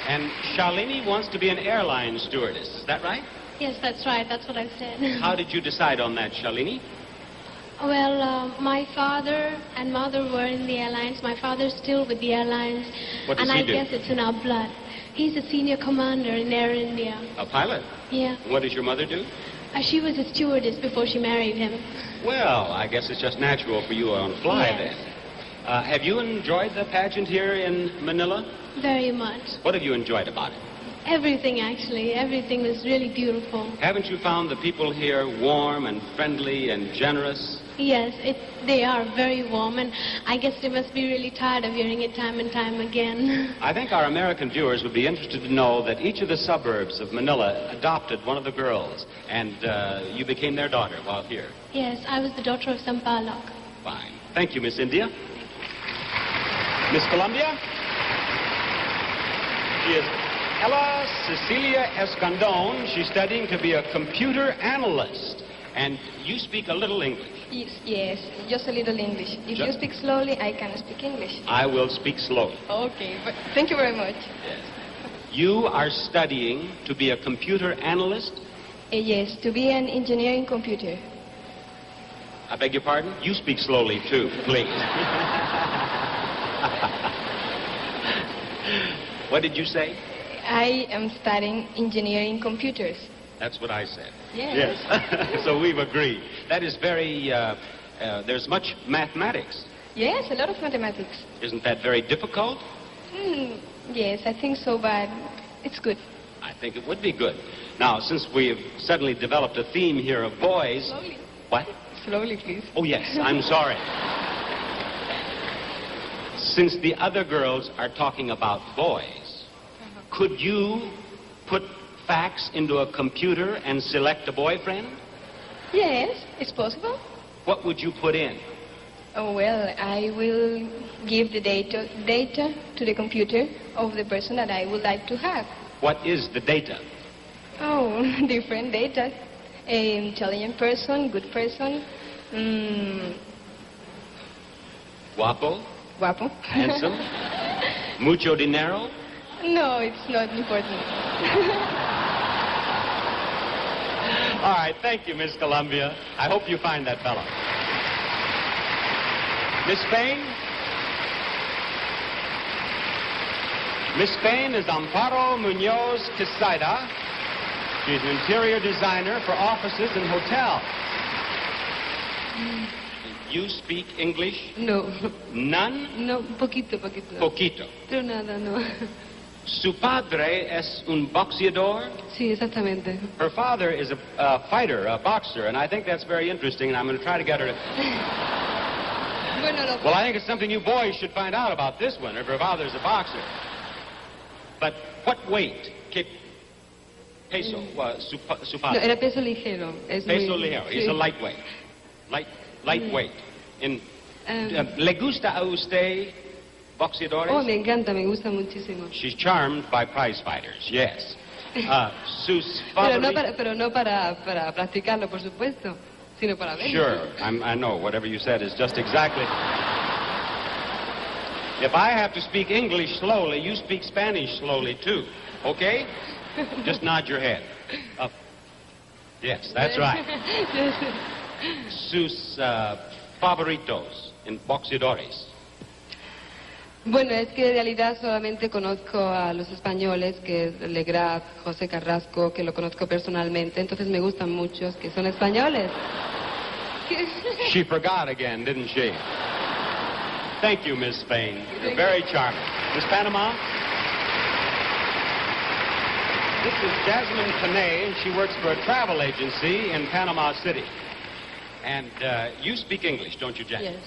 And Shalini wants to be an airline stewardess. Is that right? Yes, that's right. That's what I said. How did you decide on that, Shalini? Well, my father and mother were in the airlines. My father's still with the airlines. What does and he I do? guess it's in our blood. He's a senior commander in Air India. A pilot? Yeah. What does your mother do? She was a stewardess before she married him. Well, I guess it's just natural for you on the fly Yes. then. Have you enjoyed the pageant here in Manila? Very much. What have you enjoyed about it? Everything, actually. Everything was really beautiful. Haven't you found the people here warm and friendly and generous? Yes, they are very warm, and I guess they must be really tired of hearing it time and time again. I think our American viewers would be interested to know that each of the suburbs of Manila adopted one of the girls, and you became their daughter while here. Yes, I was the daughter of Sampaloc. Fine. Thank you, Miss India. Miss Colombia? She is Ella Cecilia Escandon. She's studying to be a computer analyst. And you speak a little English. Yes, just a little English. If you speak slowly, I can speak English. I will speak slowly. Okay, but thank you very much. Yes. You are studying to be a computer analyst? Yes, to be an engineer in computer. I beg your pardon? You speak slowly, too, please. What did you say? I am studying engineering computers. That's what I said. Yes. Yes. So we've agreed. That is very, there's much mathematics. Yes, a lot of mathematics. Isn't that very difficult? Yes, I think so, but it's good. I think it would be good. Now, since we've suddenly developed a theme here of boys... Slowly. What? Slowly, please. Oh, yes, I'm sorry. Since the other girls are talking about boys, could you put facts into a computer and select a boyfriend? Yes, it's possible. What would you put in? Oh, well, I will give the data to the computer of the person that I would like to have. What is the data? Oh, different data. An intelligent person, good person, Guapo? guapo. Handsome? Mucho dinero? No, it's not important. All right, thank you, Miss Columbia. I hope you find that fellow. Miss Spain? Miss Spain is Amparo Munoz Quesada. She's an interior designer for offices and hotels. You speak English? No. None? No, poquito. Poquito. Pero nada, no. Su padre es un boxeador? Sí, exactamente. Her father is a fighter, a boxer, and I think that's very interesting, and I'm going to try to get her to... Well, I think it's something you boys should find out about this one, if her father's a boxer. But what weight? Peso, su No, padre. era peso ligero. Es Peso muy- ligero. sí. He's a lightweight. Lightweight. ¿Le gusta a usted boxeadores? Oh, me encanta, me gusta muchísimo. She's charmed by prize fighters, yes. Sus Pero no para practicarlo, por supuesto, sino para verlo. Sure, I know. Whatever you said is just exactly... If I have to speak English slowly, you speak Spanish slowly, too. Okay? Just nod your head. Up. Yes, that's right. Sus favoritos en boxeadores. Bueno, es que en realidad solamente conozco a los españoles, que es Legrand, José Carrasco, que lo conozco personalmente, entonces me gustan muchos que son españoles. She forgot again, didn't she? Thank you, Miss Spain. You're very charming. Miss Panama? This is Jasmine Panay, and she works for a travel agency in Panama City. And you speak English, don't you, Jasmine? Yes.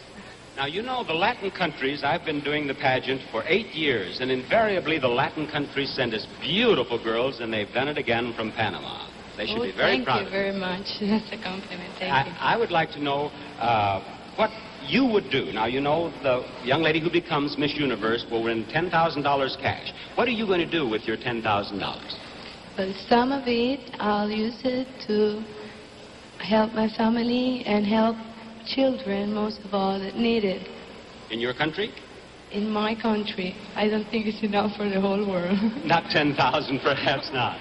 Now, you know, the Latin countries, I've been doing the pageant for 8 years, and invariably the Latin countries send us beautiful girls, and they've done it again from Panama. They should be very proud of Thank you very much. That's a compliment. Thank you. I would like to know what you would do. Now, you know, the young lady who becomes Miss Universe will win $10,000 cash. What are you going to do with your $10,000? But some of it, I'll use it to help my family and help children, most of all, that need it. In your country? In my country, I don't think it's enough for the whole world. Not 10,000, perhaps not.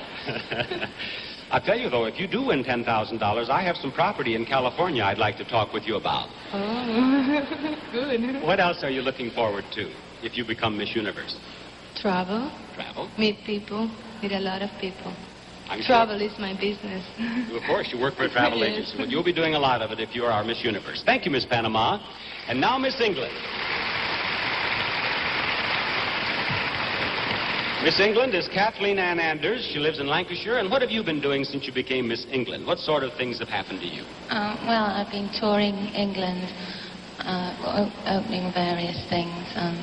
I'll tell you, though, if you do win $10,000, I have some property in California I'd like to talk with you about. Oh, good. What else are you looking forward to if you become Miss Universe? Travel, Travel? meet people, meet a lot of people. I'm Travel is my business. Of course, you work for a travel Yes. agency. Well, you'll be doing a lot of it if you are our Miss Universe. Thank you, Miss Panama. And now, Miss England. Miss England is Kathleen Ann Anders. She lives in Lancashire. And what have you been doing since you became Miss England? What sort of things have happened to you? Well, I've been touring England, opening various things and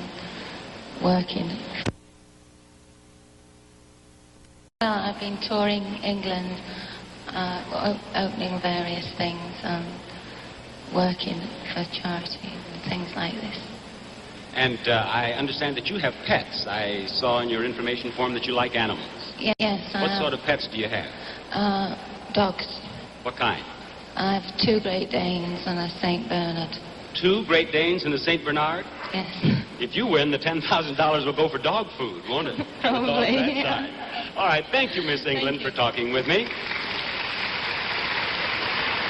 working. Well, I've been touring England, opening various things and working for charity and things like this. And I understand that you have pets. I saw in your information form that you like animals. Yes, What sort of pets do you have? Dogs. What kind? I have 2 Great Danes and a St. Bernard. 2 Great Danes and a St. Bernard? Yes. If you win, the $10,000 will go for dog food, won't it? Probably, That yeah. side. All right, thank you, Miss England, for talking with me.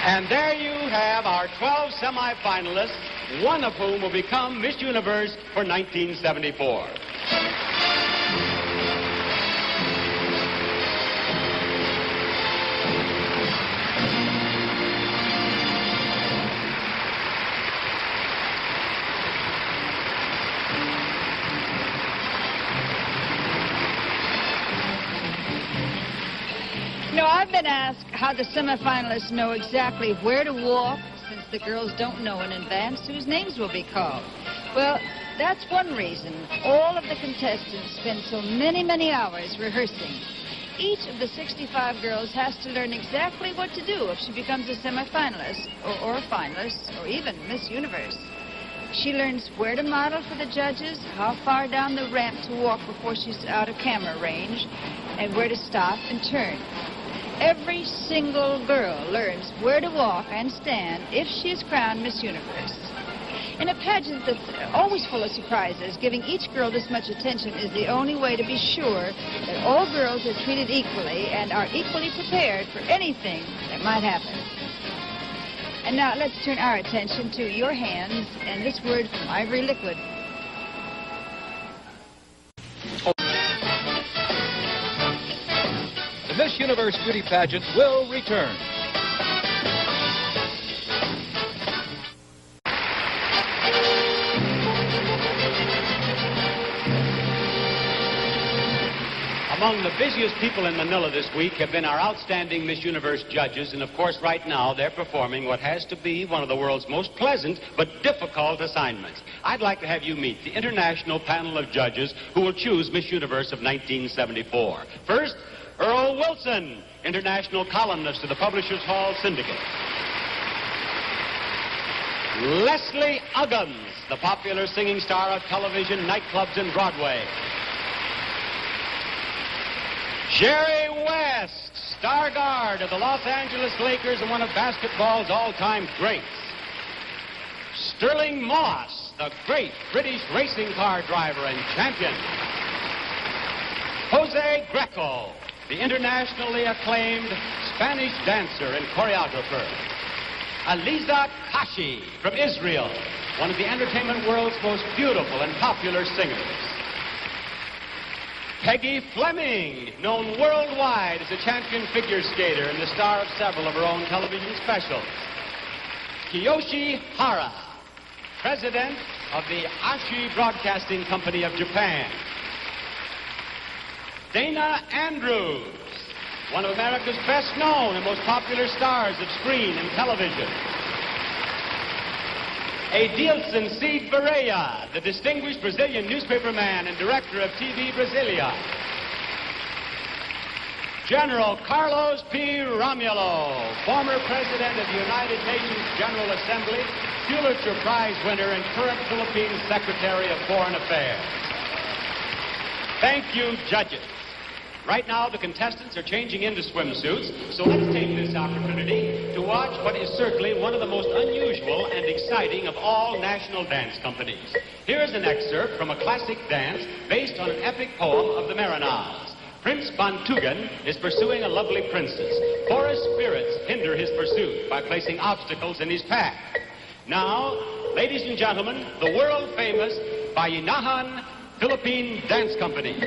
And there you have our 12 semifinalists, one of whom will become Miss Universe for 1974. You know, I've been asked how the semifinalists know exactly where to walk, since the girls don't know in advance whose names will be called. Well, that's one reason all of the contestants spend so many hours rehearsing. Each of the 65 girls has to learn exactly what to do if she becomes a semifinalist, or a finalist, or even Miss Universe. She learns where to model for the judges, how far down the ramp to walk before she's out of camera range, and where to stop and turn. Every single girl learns where to walk and stand if she is crowned Miss Universe. In a pageant that's always full of surprises, giving each girl this much attention is the only way to be sure that all girls are treated equally and are equally prepared for anything that might happen. And now let's turn our attention to your hands and this word from Ivory Liquid. The Miss Universe Beauty Pageant will return. Among the busiest people in Manila this week have been our outstanding Miss Universe judges, and of course right now they're performing what has to be one of the world's most pleasant but difficult assignments. I'd like to have you meet the international panel of judges who will choose Miss Universe of 1974. First, Earl Wilson, international columnist of the Publishers Hall Syndicate. Leslie Uggams, the popular singing star of television, nightclubs, and Broadway. Jerry West, star guard of the Los Angeles Lakers and one of basketball's all-time greats. Sterling Moss, the great British racing car driver and champion. Jose Greco, the internationally acclaimed Spanish dancer and choreographer. Aliza Kashi from Israel, one of the entertainment world's most beautiful and popular singers. Peggy Fleming, known worldwide as a champion figure skater and the star of several of her own television specials. Kiyoshi Hara, president of the Ashi Broadcasting Company of Japan. Dana Andrews, one of America's best known and most popular stars of screen and television. Adilson Cid Barea, the distinguished Brazilian newspaperman and director of TV Brasilia. General Carlos P. Romulo, former president of the United Nations General Assembly, Pulitzer Prize winner and current Philippine Secretary of Foreign Affairs. Thank you, judges. Right now, the contestants are changing into swimsuits, so let's take this opportunity to watch what is certainly one of the most unusual and exciting of all national dance companies. Here's an excerpt from a classic dance based on an epic poem of the Marinals. Prince Bantugan is pursuing a lovely princess. Forest spirits hinder his pursuit by placing obstacles in his path. Now, ladies and gentlemen, the world-famous Bayanihan Philippine Dance Company.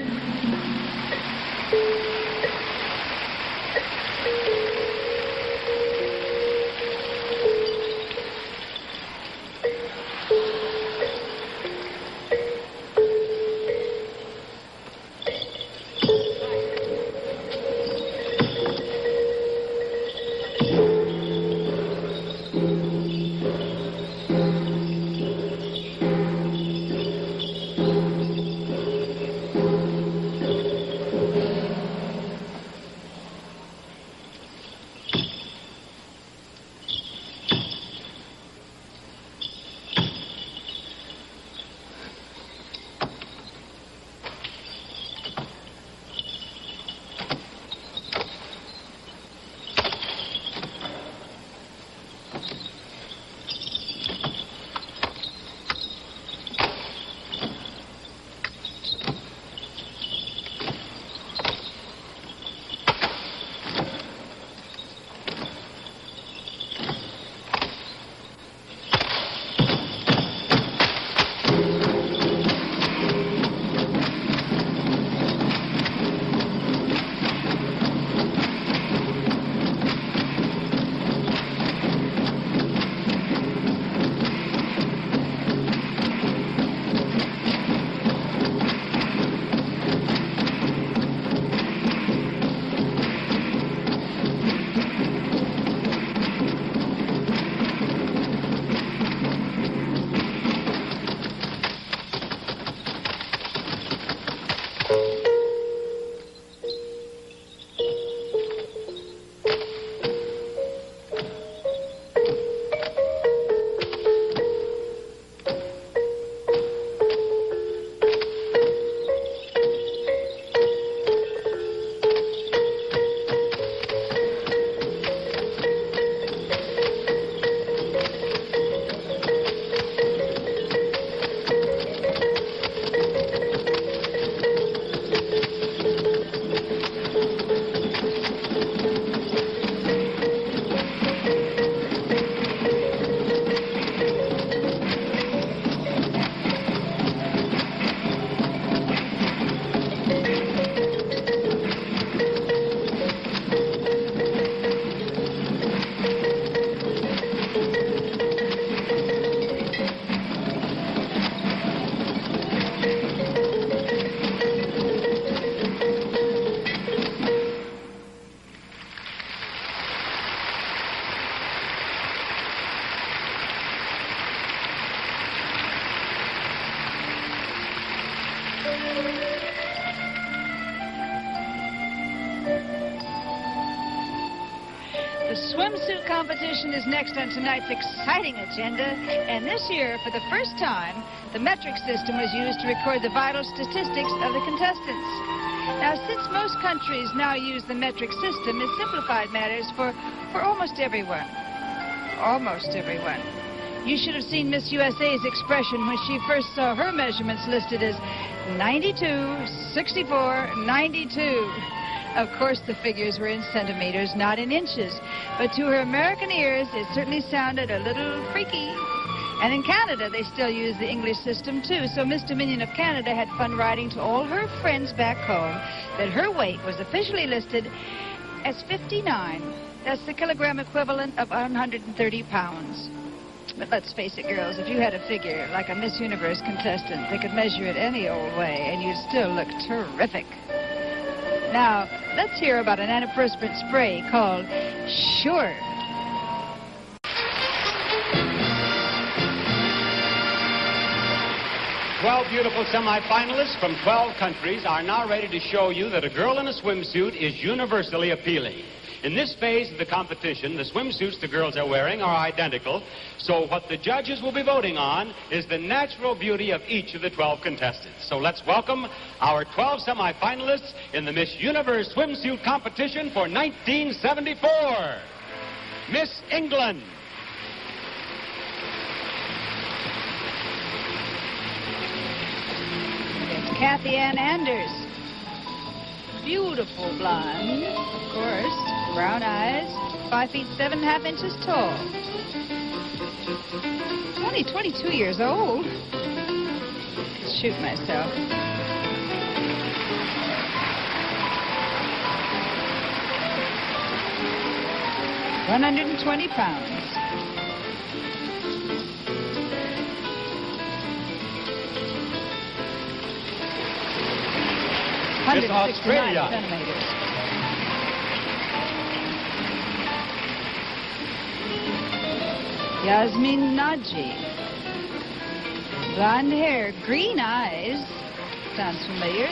The swimsuit competition is next on tonight's exciting agenda, and this year, for the first time, the metric system was used to record the vital statistics of the contestants. Now, since most countries now use the metric system, it simplified matters for almost everyone. Almost everyone. You should have seen Miss USA's expression when she first saw her measurements listed as 92, 64, 92. Of course, the figures were in centimeters, not in inches. But to her American ears, it certainly sounded a little freaky. And in Canada, they still use the English system, too. So Miss Dominion of Canada had fun writing to all her friends back home that her weight was officially listed as 59. That's the kilogram equivalent of 130 pounds. But let's face it, girls, if you had a figure like a Miss Universe contestant, they could measure it any old way, and you'd still look terrific. Now, let's hear about an antiperspirant spray called Sure. Twelve beautiful semifinalists from 12 countries are now ready to show you that a girl in a swimsuit is universally appealing. In this phase of the competition, the swimsuits the girls are wearing are identical, so what the judges will be voting on is the natural beauty of each of the 12 contestants. So let's welcome our 12 semifinalists in the Miss Universe swimsuit competition for 1974. Miss England. It's Kathy Ann Anders. Beautiful blonde, of course. Brown eyes, 5 feet 7.5 inches tall. Only 22 years old. Shoot myself. £120. Miss Australia. Centimeters. Yasmin Naji. Blonde hair, green eyes. Sounds familiar.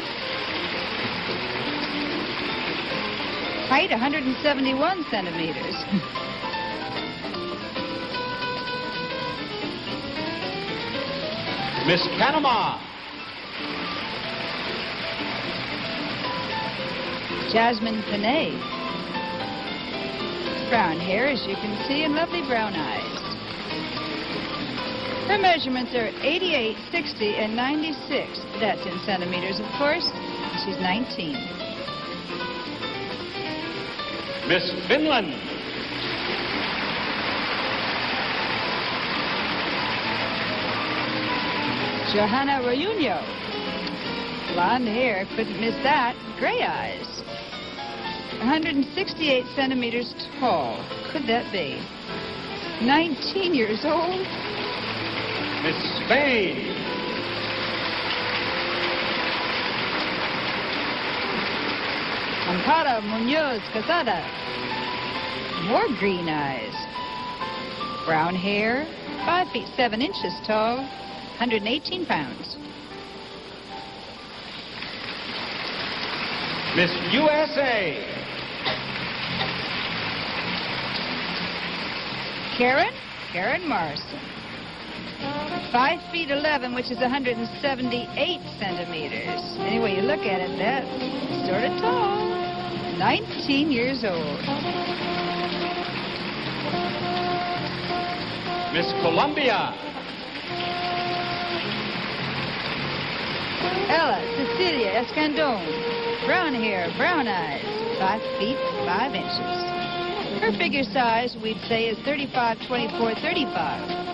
Height 171 centimeters. Miss Panama. Jasmine Panay. Brown hair, as you can see, and lovely brown eyes. Her measurements are 88, 60, and 96. That's in centimeters, of course. She's 19. Miss Finland. Johanna Rayuno. Blonde hair, couldn't miss that. Gray eyes. 168 centimeters tall. Could that be? 19 years old. Miss Spain. Amparo Munoz Casada. More green eyes. Brown hair, 5 feet 7 inches tall, 118 pounds. Miss USA. Karen Morrison. 5 feet 11, which is 178 centimeters. Any way you look at it, that's sort of tall. 19 years old. Miss Colombia. Ella Cecilia Escandon. Brown hair, brown eyes, 5 feet 5 inches. Her figure size, we'd say, is 35, 24, 35.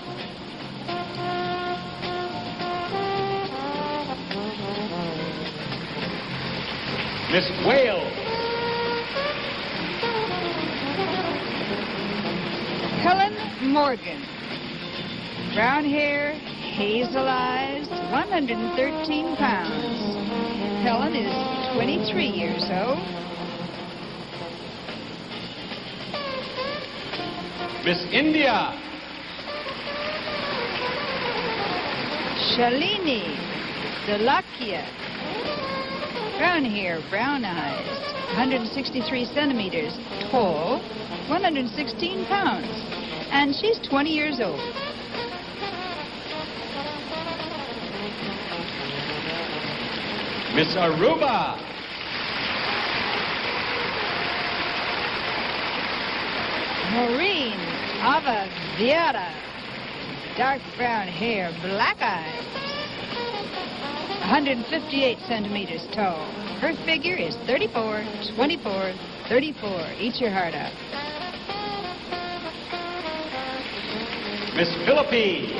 Miss Wales. Helen Morgan. Brown hair, hazel eyes, 113 pounds. Helen is 23 years old. Miss India. Shalini, Delakia. Brown hair, brown eyes, 163 centimeters tall, 116 pounds, and she's 20 years old. Miss Aruba. Maureen Avaviera, dark brown hair, black eyes, 158 centimeters tall. Her figure is 34, 24, 34. Eat your heart out. Miss Philippines.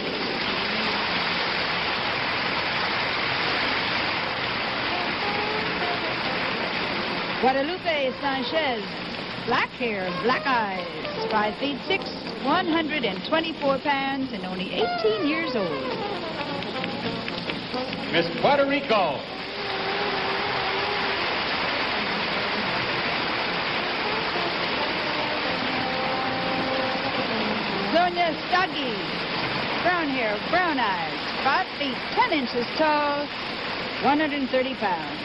Guadalupe Sanchez, black hair, black eyes, 5 feet 6, 124 pounds, and only 18 years old. Miss Puerto Rico. Sonia Stuggy, brown hair, brown eyes, 5 feet 10 inches tall, 130 pounds.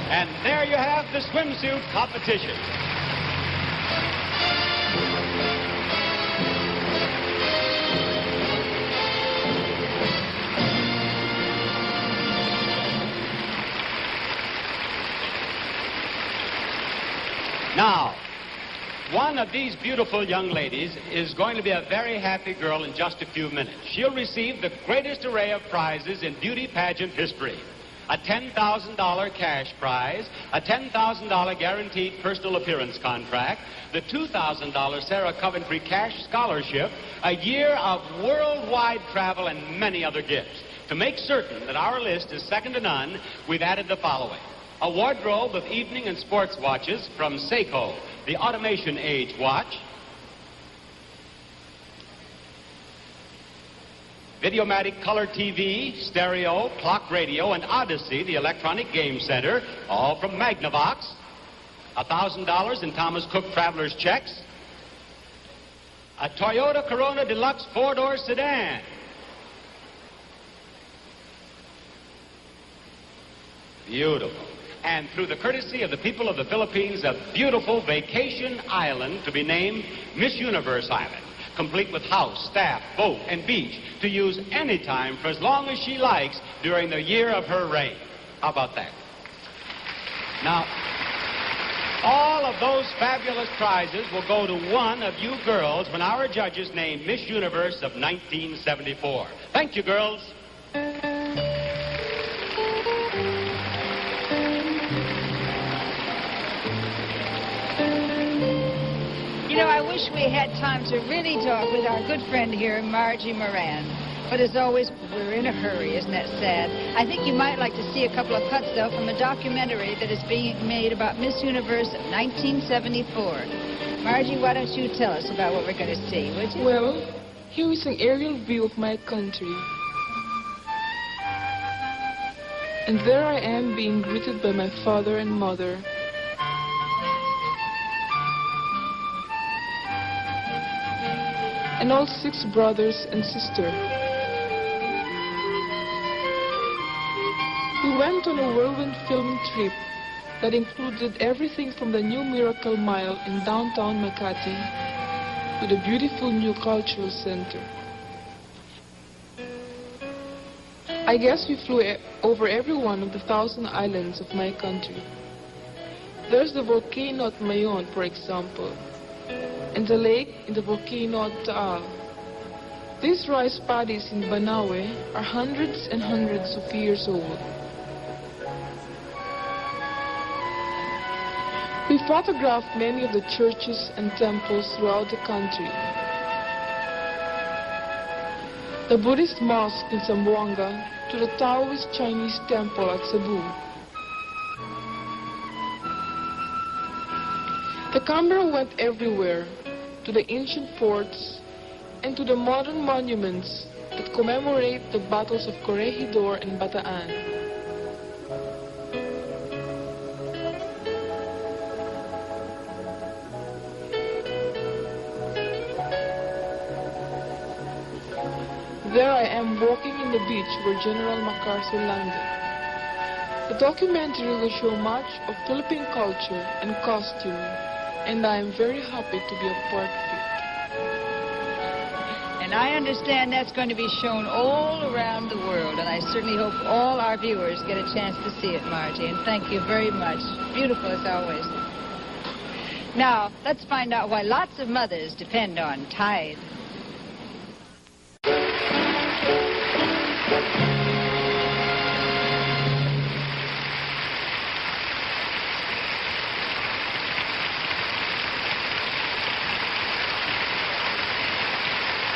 And there you have the swimsuit competition. Now, one of these beautiful young ladies is going to be a very happy girl in just a few minutes. She'll receive the greatest array of prizes in beauty pageant history. A $10,000 cash prize, a $10,000 guaranteed personal appearance contract, the $2,000 Sarah Coventry Cash Scholarship, a year of worldwide travel, and many other gifts. To make certain that our list is second to none, we've added the following. A wardrobe of evening and sports watches from Seiko, the Automation Age watch. Videomatic color TV, stereo, clock radio, and Odyssey, the electronic game center, all from Magnavox. $1,000 in Thomas Cook Traveler's checks. A Toyota Corona Deluxe four-door sedan. Beautiful. And through the courtesy of the people of the Philippines, a beautiful vacation island to be named Miss Universe Island, complete with house, staff, boat, and beach to use any time for as long as she likes during the year of her reign. How about that? Now, all of those fabulous prizes will go to one of you girls when our judges name Miss Universe of 1974. Thank you, girls. You know, I wish we had time to really talk with our good friend here, Margie Moran. But as always, we're in a hurry, isn't that sad? I think you might like to see a couple of cuts, though, from a documentary that is being made about Miss Universe of 1974. Margie, why don't you tell us about what we're going to see, would you? Well, here is an aerial view of my country. And there I am being greeted by my father and mother. And all 6 brothers and sisters. We went on a whirlwind filming trip that included everything from the new Miracle Mile in downtown Makati to the beautiful new cultural center. I guess we flew over every one of the 1,000 islands of my country. There's the volcano at Mayon, for example, and the lake in the volcano at Taal. These rice paddies in Banawe are hundreds and hundreds of years old. We photographed many of the churches and temples throughout the country. The Buddhist mosque in Zamboanga to the Taoist Chinese temple at Cebu. The camera went everywhere, to the ancient forts and to the modern monuments that commemorate the battles of Corregidor and Bataan. There I am walking in the beach where General MacArthur landed. The documentary will show much of Philippine culture and costume, and I am very happy to be a part of it. And I understand that's going to be shown all around the world, and I certainly hope all our viewers get a chance to see it, Margie, and thank you very much. Beautiful as always. Now, let's find out why lots of mothers depend on Tide.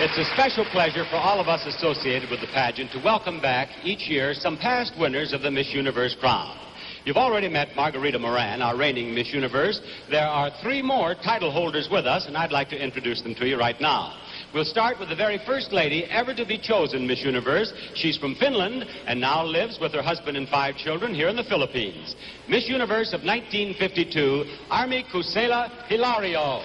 It's a special pleasure for all of us associated with the pageant to welcome back each year some past winners of the Miss Universe crown. You've already met Margarita Moran, our reigning Miss Universe. There are 3 more title holders with us, and I'd like to introduce them to you right now. We'll start with the very first lady ever to be chosen Miss Universe. She's from Finland and now lives with her husband and 5 children here in the Philippines. Miss Universe of 1952, Armi Kusela Hilario.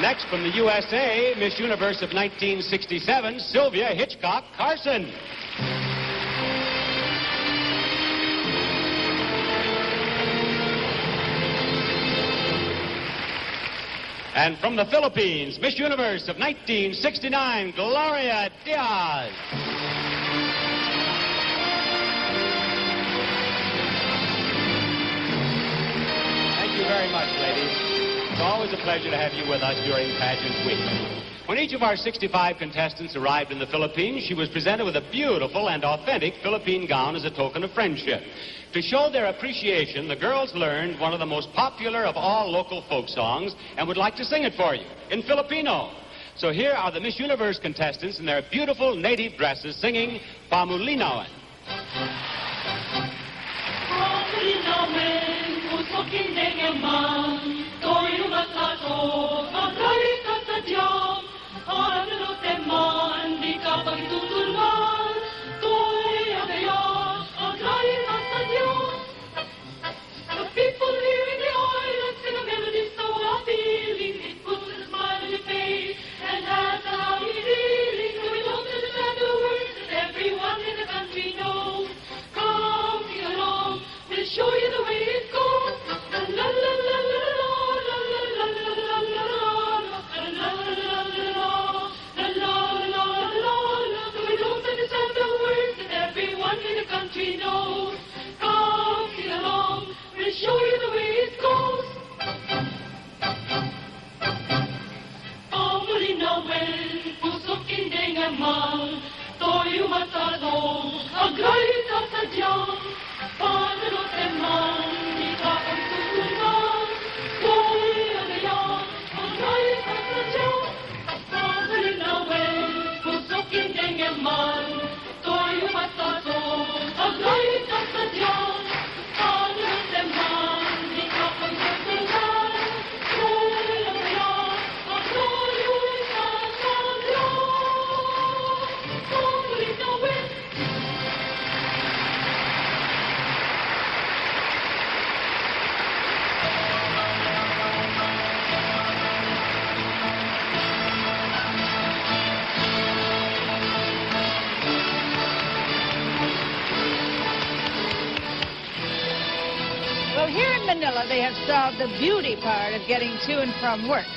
Next, from the USA, Miss Universe of 1967, Sylvia Hitchcock Carson. And from the Philippines, Miss Universe of 1969, Gloria Diaz. Thank you very much, ladies. It's always a pleasure to have you with us during Pageant Week. When each of our 65 contestants arrived in the Philippines, she was presented with a beautiful and authentic Philippine gown as a token of friendship. To show their appreciation, the girls learned one of the most popular of all local folk songs and would like to sing it for you in Filipino. So here are the Miss Universe contestants in their beautiful native dresses singing Pamulinawan. To'y umasaso, magalit ka sa Diyos. Ano teman, di ka pagtutulman. To'y agayan, agalit ka sa Diyos. The people here in the island sing a melody so appealing. It puts a smile on your face and has a happy feeling. So we don't understand the words that everyone in the country knows. Come, sing along, we'll show you the way it goes. La la la la la. Country knows. Come, sing along, we'll show you the way it goes. Pamulinawan, pusok hindi ngaman, to'y umatalo, agalit ka sa Diyos. Paano teman, di ka pagtutulman, to'y agayan, agalit ka sa Diyos. Pamulinawan, pusok hindi ngaman, to'y umatalo, agalit ka sa Diyos. Paano teman, di ka pagtutulman, to'y agayan, agalit ka sa Diyos. Pamulinawan. Well, here in Manila, they have solved the beauty part of getting to and from work.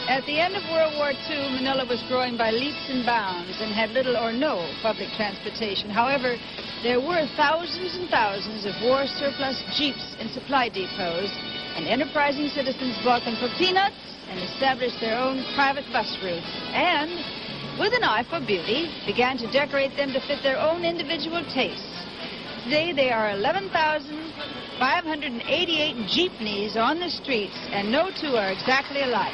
At the end of World War II, Manila was growing by leaps and bounds and had little or no public transportation. However, there were thousands and thousands of war surplus jeeps in supply depots, and enterprising citizens bought them for peanuts and established their own private bus routes. And, with an eye for beauty, began to decorate them to fit their own individual tastes. Today, there are 11,588 jeepneys on the streets, and no 2 are exactly alike.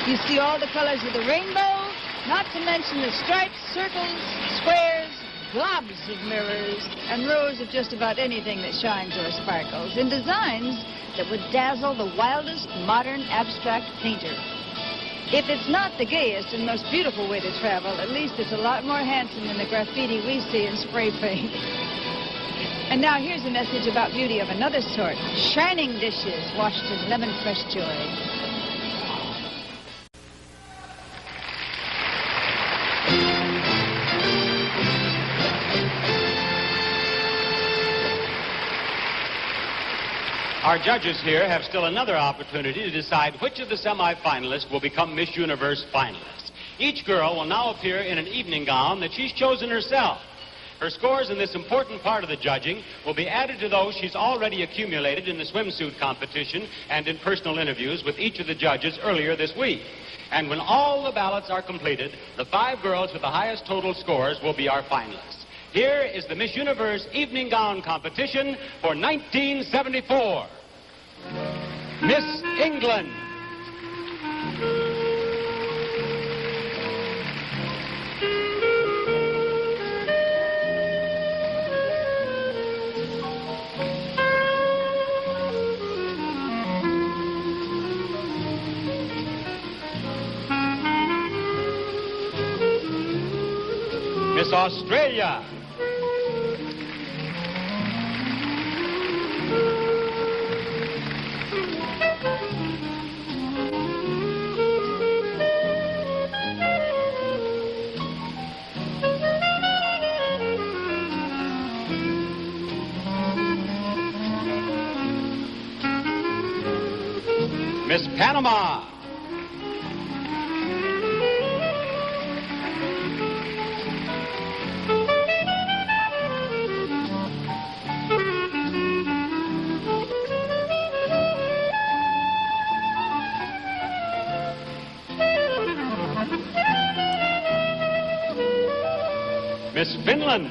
You see all the colors of the rainbow, not to mention the stripes, circles, squares, globs of mirrors, and rows of just about anything that shines or sparkles, in designs that would dazzle the wildest modern abstract painter. If it's not the gayest and most beautiful way to travel, at least it's a lot more handsome than the graffiti we see in spray paint. And now here's a message about beauty of another sort. Shining dishes washed in lemon fresh joy. Our judges here have still another opportunity to decide which of the semi-finalists will become Miss Universe finalists. Each girl will now appear in an evening gown that she's chosen herself. Her scores in this important part of the judging will be added to those she's already accumulated in the swimsuit competition and in personal interviews with each of the judges earlier this week. And when all the ballots are completed, the 5 girls with the highest total scores will be our finalists. Here is the Miss Universe evening gown competition for 1974. Miss England. Miss Australia. Miss Panama. Miss Finland.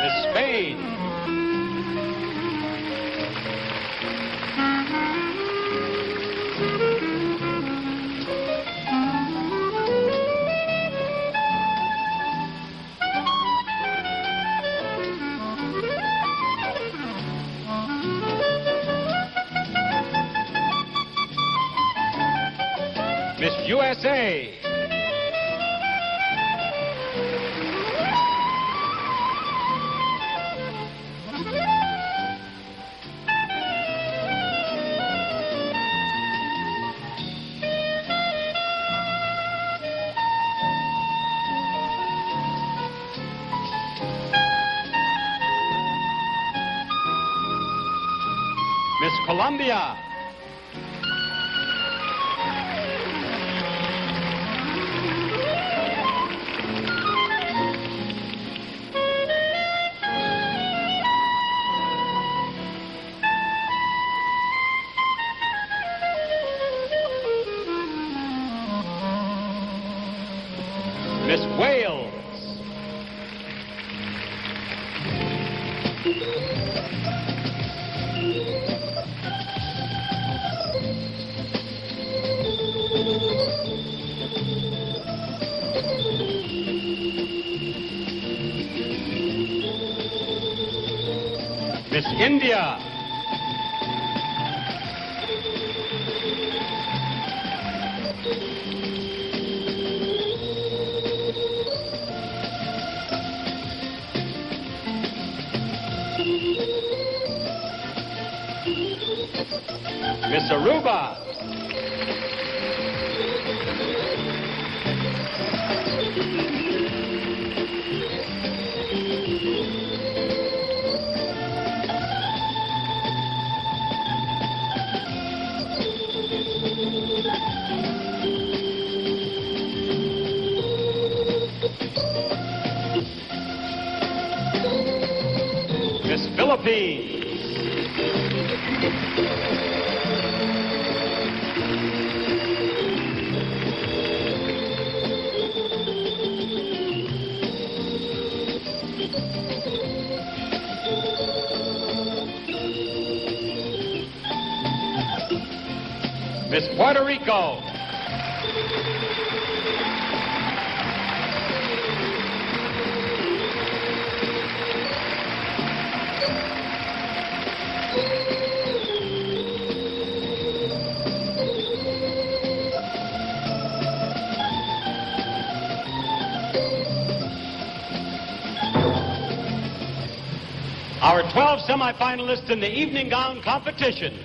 Miss Spain. Miss USA. Miss Colombia. Miss Wales. Miss India. Miss Aruba. Miss Philippines. Miss Puerto Rico. our 12 semifinalists in the evening gown competition.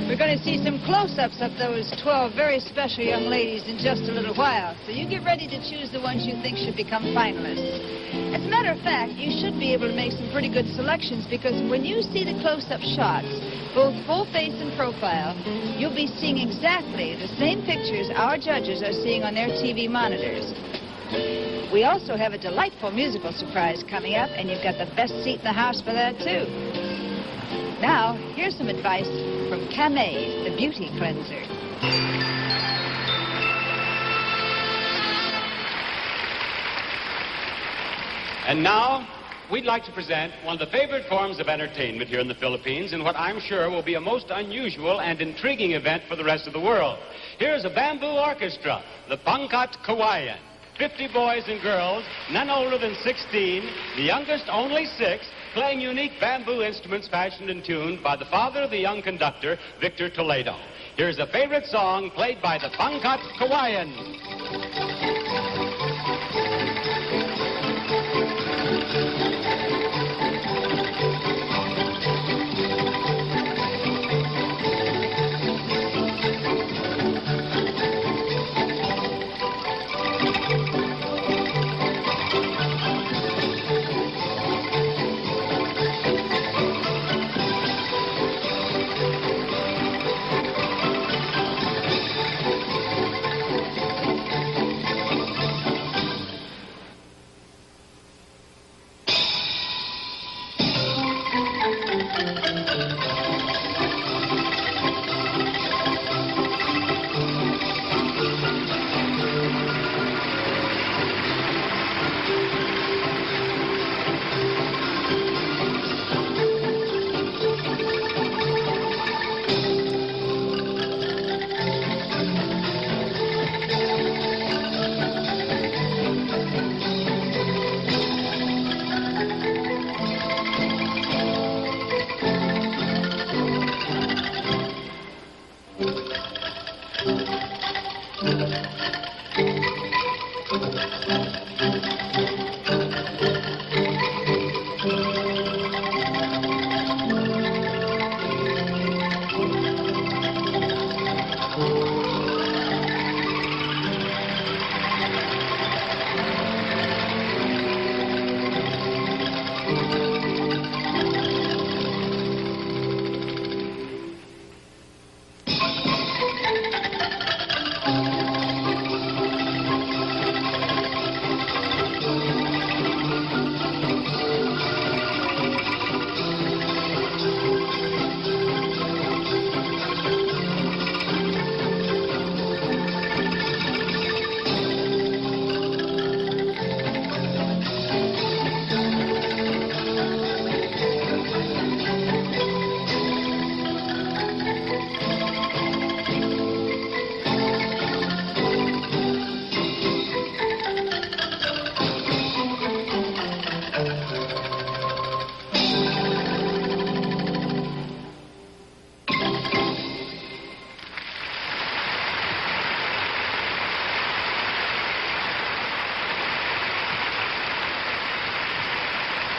We're going to see some close-ups of those 12 very special young ladies in just a little while. So you get ready to choose the ones you think should become finalists. As a matter of fact, you should be able to make some pretty good selections, because when you see the close-up shots, both full face and profile, you'll be seeing exactly the same pictures our judges are seeing on their TV monitors. We also have a delightful musical surprise coming up, and you've got the best seat in the house for that, too. Now, here's some advice from Camay, the beauty cleanser. And now, we'd like to present one of the favorite forms of entertainment here in the Philippines in what I'm sure will be a most unusual and intriguing event for the rest of the world. Here's a bamboo orchestra, the Pangkat Kawayan. 50 boys and girls, none older than 16, the youngest only 6, playing unique bamboo instruments fashioned and tuned by the father of the young conductor, Victor Toledo. Here's a favorite song played by the Pangkat Kawayan.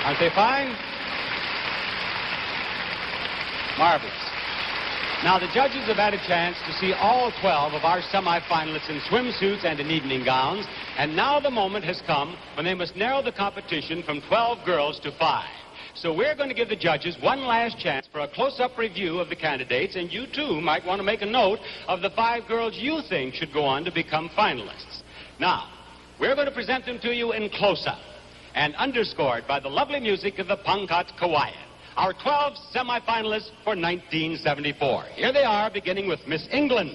Aren't they fine? Marvelous. Now, the judges have had a chance to see all 12 of our semifinalists in swimsuits and in evening gowns, and now the moment has come when they must narrow the competition from 12 girls to 5. So we're going to give the judges one last chance for a close-up review of the candidates, and you, too, might want to make a note of the 5 girls you think should go on to become finalists. Now, we're going to present them to you in close-up, and underscored by the lovely music of the Pangkat Kawayan, our 12 semifinalists for 1974. Here they are, beginning with Miss England.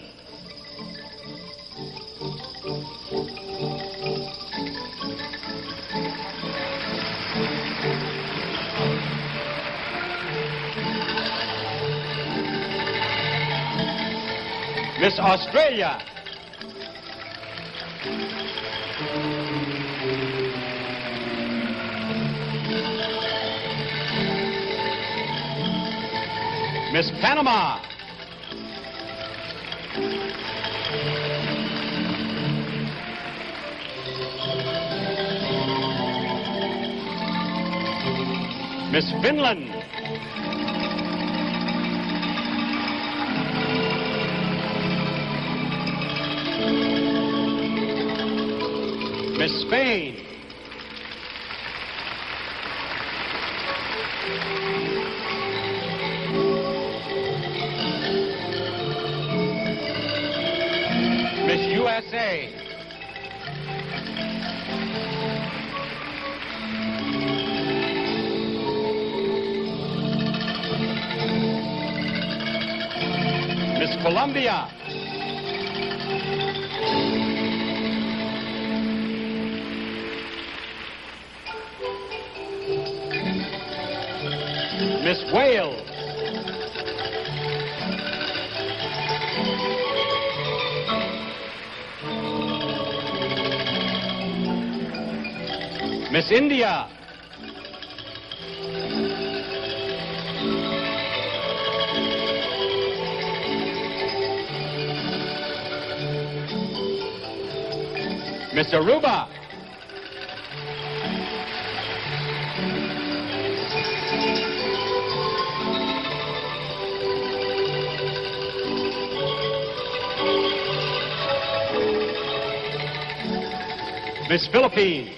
Miss Australia. Miss Panama. Miss Finland. Miss Spain. Miss USA. Miss Colombia. Miss Wales. Miss India. Miss Aruba. Miss Philippines.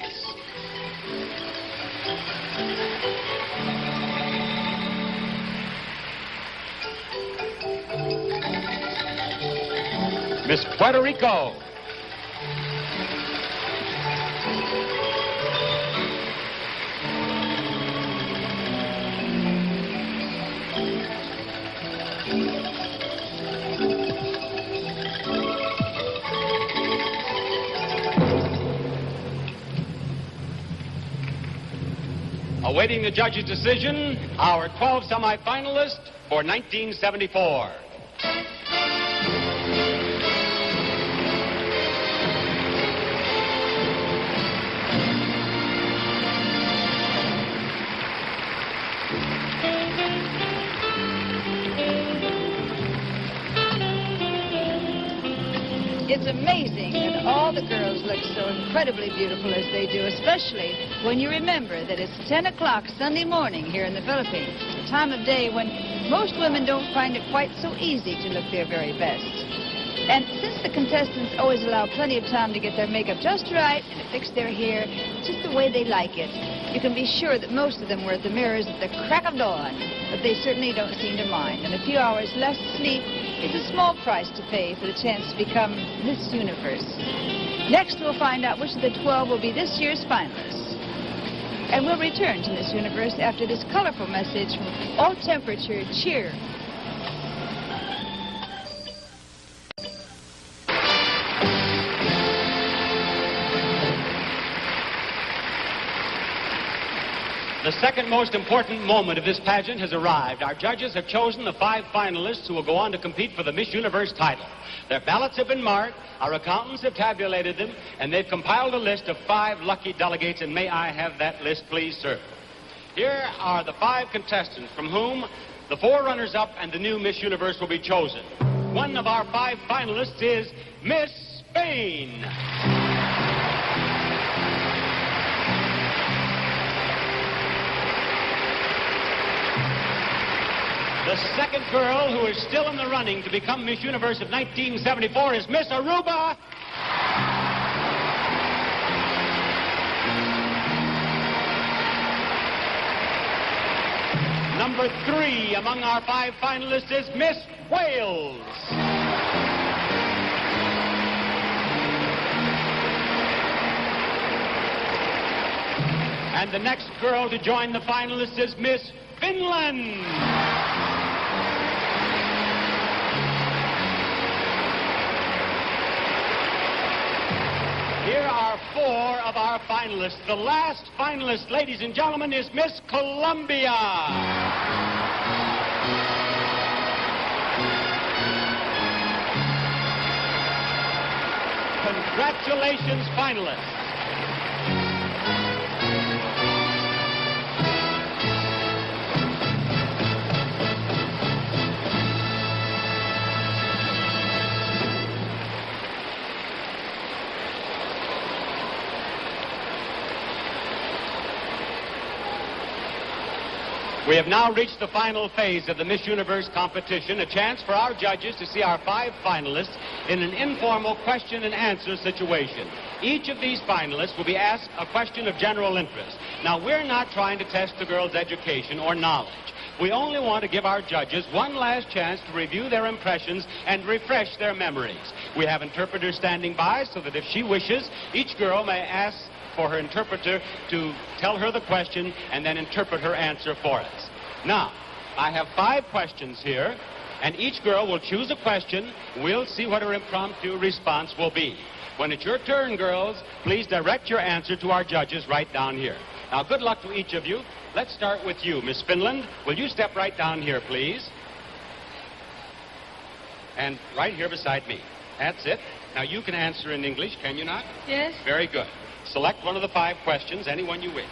Miss Puerto Rico. Awaiting the judge's decision, our 12 semifinalists for 1974. It's amazing that all the girls look so incredibly beautiful as they do, especially when you remember that it's 10 o'clock Sunday morning here in the Philippines, a time of day when most women don't find it quite so easy to look their very best. And since the contestants always allow plenty of time to get their makeup just right and to fix their hair just the way they like it, you can be sure that most of them were at the mirrors at the crack of dawn, but they certainly don't seem to mind. And a few hours less sleep is a small price to pay for the chance to become Miss Universe. Next, we'll find out which of the 12 will be this year's finalists. And we'll return to Miss Universe after this colorful message from All Temperature Cheer. The second most important moment of this pageant has arrived. Our judges have chosen the 5 finalists who will go on to compete for the Miss Universe title. Their ballots have been marked, our accountants have tabulated them, and they've compiled a list of 5 lucky delegates, and may I have that list, please, sir? Here are the 5 contestants from whom the 4 runners-up and the new Miss Universe will be chosen. One of our 5 finalists is Miss Spain. The second girl who is still in the running to become Miss Universe of 1974 is Miss Aruba. Number 3 among our 5 finalists is Miss Wales. And the next girl to join the finalists is Miss Finland. Here are 4 of our finalists. The last finalist, ladies and gentlemen, is Miss Colombia. Congratulations, finalists. We have now reached the final phase of the Miss Universe competition, a chance for our judges to see our 5 finalists in an informal question and answer situation. Each of these finalists will be asked a question of general interest. Now, we're not trying to test the girls' education or knowledge. We only want to give our judges one last chance to review their impressions and refresh their memories. We have interpreters standing by so that if she wishes, each girl may ask for her interpreter to tell her the question and then interpret her answer for us. Now, I have 5 questions here, and each girl will choose a question. We'll see what her impromptu response will be. When it's your turn, girls, please direct your answer to our judges right down here. Now, good luck to each of you. Let's start with you, Miss Finland. Will you step right down here, please? And right here beside me. That's it. Now, you can answer in English, can you not? Yes. Very good. Select one of the 5 questions, any one you wish.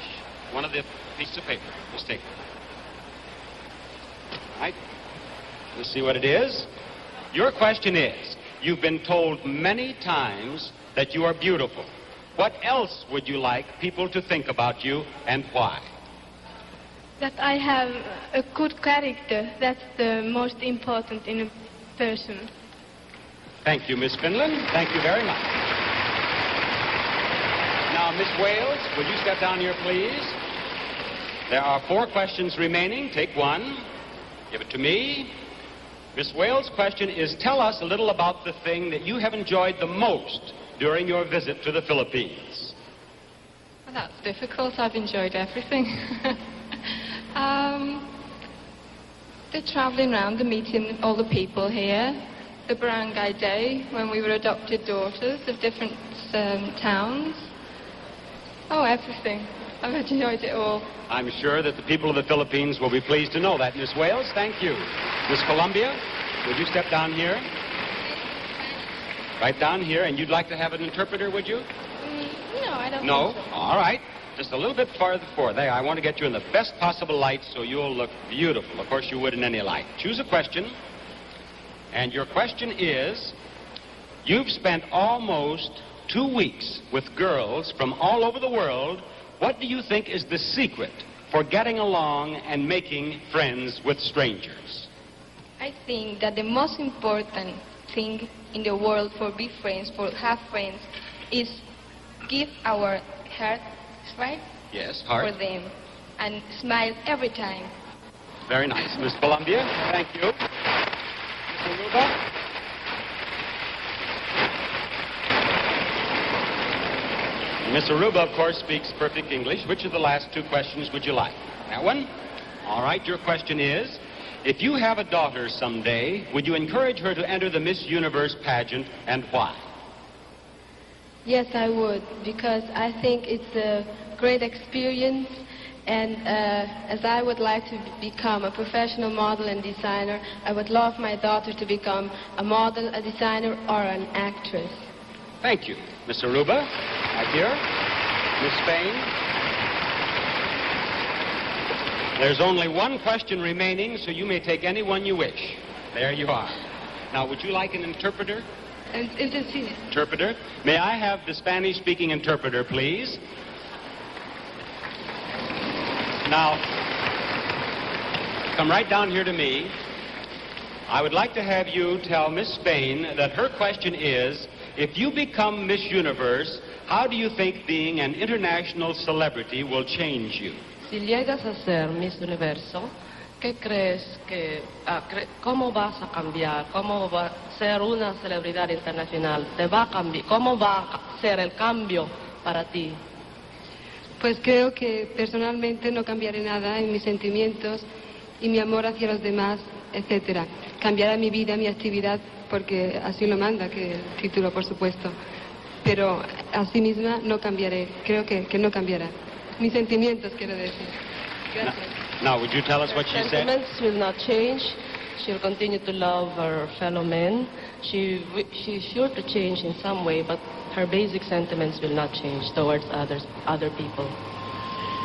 One of the pieces of paper. Just take it. All right. Let's see what it is. Your question is, you've been told many times that you are beautiful. What else would you like people to think about you, and why? That I have a good character. That's the most important in a person. Thank you, Miss Finland. Thank you very much. Now, Miss Wales, would you step down here, please? There are 4 questions remaining. Take one. Give it to me. Miss Wales' question is, tell us a little about the thing that you have enjoyed the most during your visit to the Philippines. Well, that's difficult. I've enjoyed everything. The traveling around, the meeting all the people here, the barangay day when we were adopted daughters of different towns. Oh, everything. I've enjoyed it all. I'm sure that the people of the Philippines will be pleased to know that. Miss Wales, thank you. Miss Columbia, would you step down here? Right down here, and you'd like to have an interpreter, would you? No, I don't No? think so. All right. Just a little bit farther forward. There, I want to get you in the best possible light so you'll look beautiful. Of course, you would in any light. Choose a question. And your question is, you've spent almost 2 weeks with girls from all over the world. What do you think is the secret for getting along and making friends with strangers? I think that the most important thing in the world for be friends, for have friends, is give our heart, right? Yes, heart. For them, and smile every time. Very nice. Miss Columbia, thank you. Miss Aruba? Miss Aruba, of course, speaks perfect English. Which of the last 2 questions would you like? That one? All right, your question is, if you have a daughter someday, would you encourage her to enter the Miss Universe pageant, and why? Yes, I would, because I think it's a great experience, and as I would like to become a professional model and designer, I would love my daughter to become a model, a designer, or an actress. Thank you. Miss Aruba, right here. Miss Spain. There's only 1 question remaining, so you may take any one you wish. There you are. Now, would you like an interpreter? Interpreter? May I have the Spanish-speaking interpreter, please? Now, come right down here to me. I would like to have you tell Miss Spain that her question is, if you become Miss Universe, how do you think being an international celebrity will change you? Si llegas a ser Miss Universo, ¿qué crees que, cómo vas a cambiar? ¿Cómo va a ser una celebridad internacional? ¿Te va a cambiar? ¿Cómo va a ser el cambio para ti? Pues creo que personalmente no cambiaré nada en mis sentimientos y mi amor hacia los demás, etcétera. Cambiará mi vida, mi actividad, porque así lo manda, que el título, por supuesto. Pero a sí misma no cambiaré, creo que no cambiará. Mis sentimientos, quiero decir. Gracias. Now, would you tell us what she said? Sentiments will not change. She'll continue to love her fellow men. She's sure to change in some way, but her basic sentiments will not change towards other people.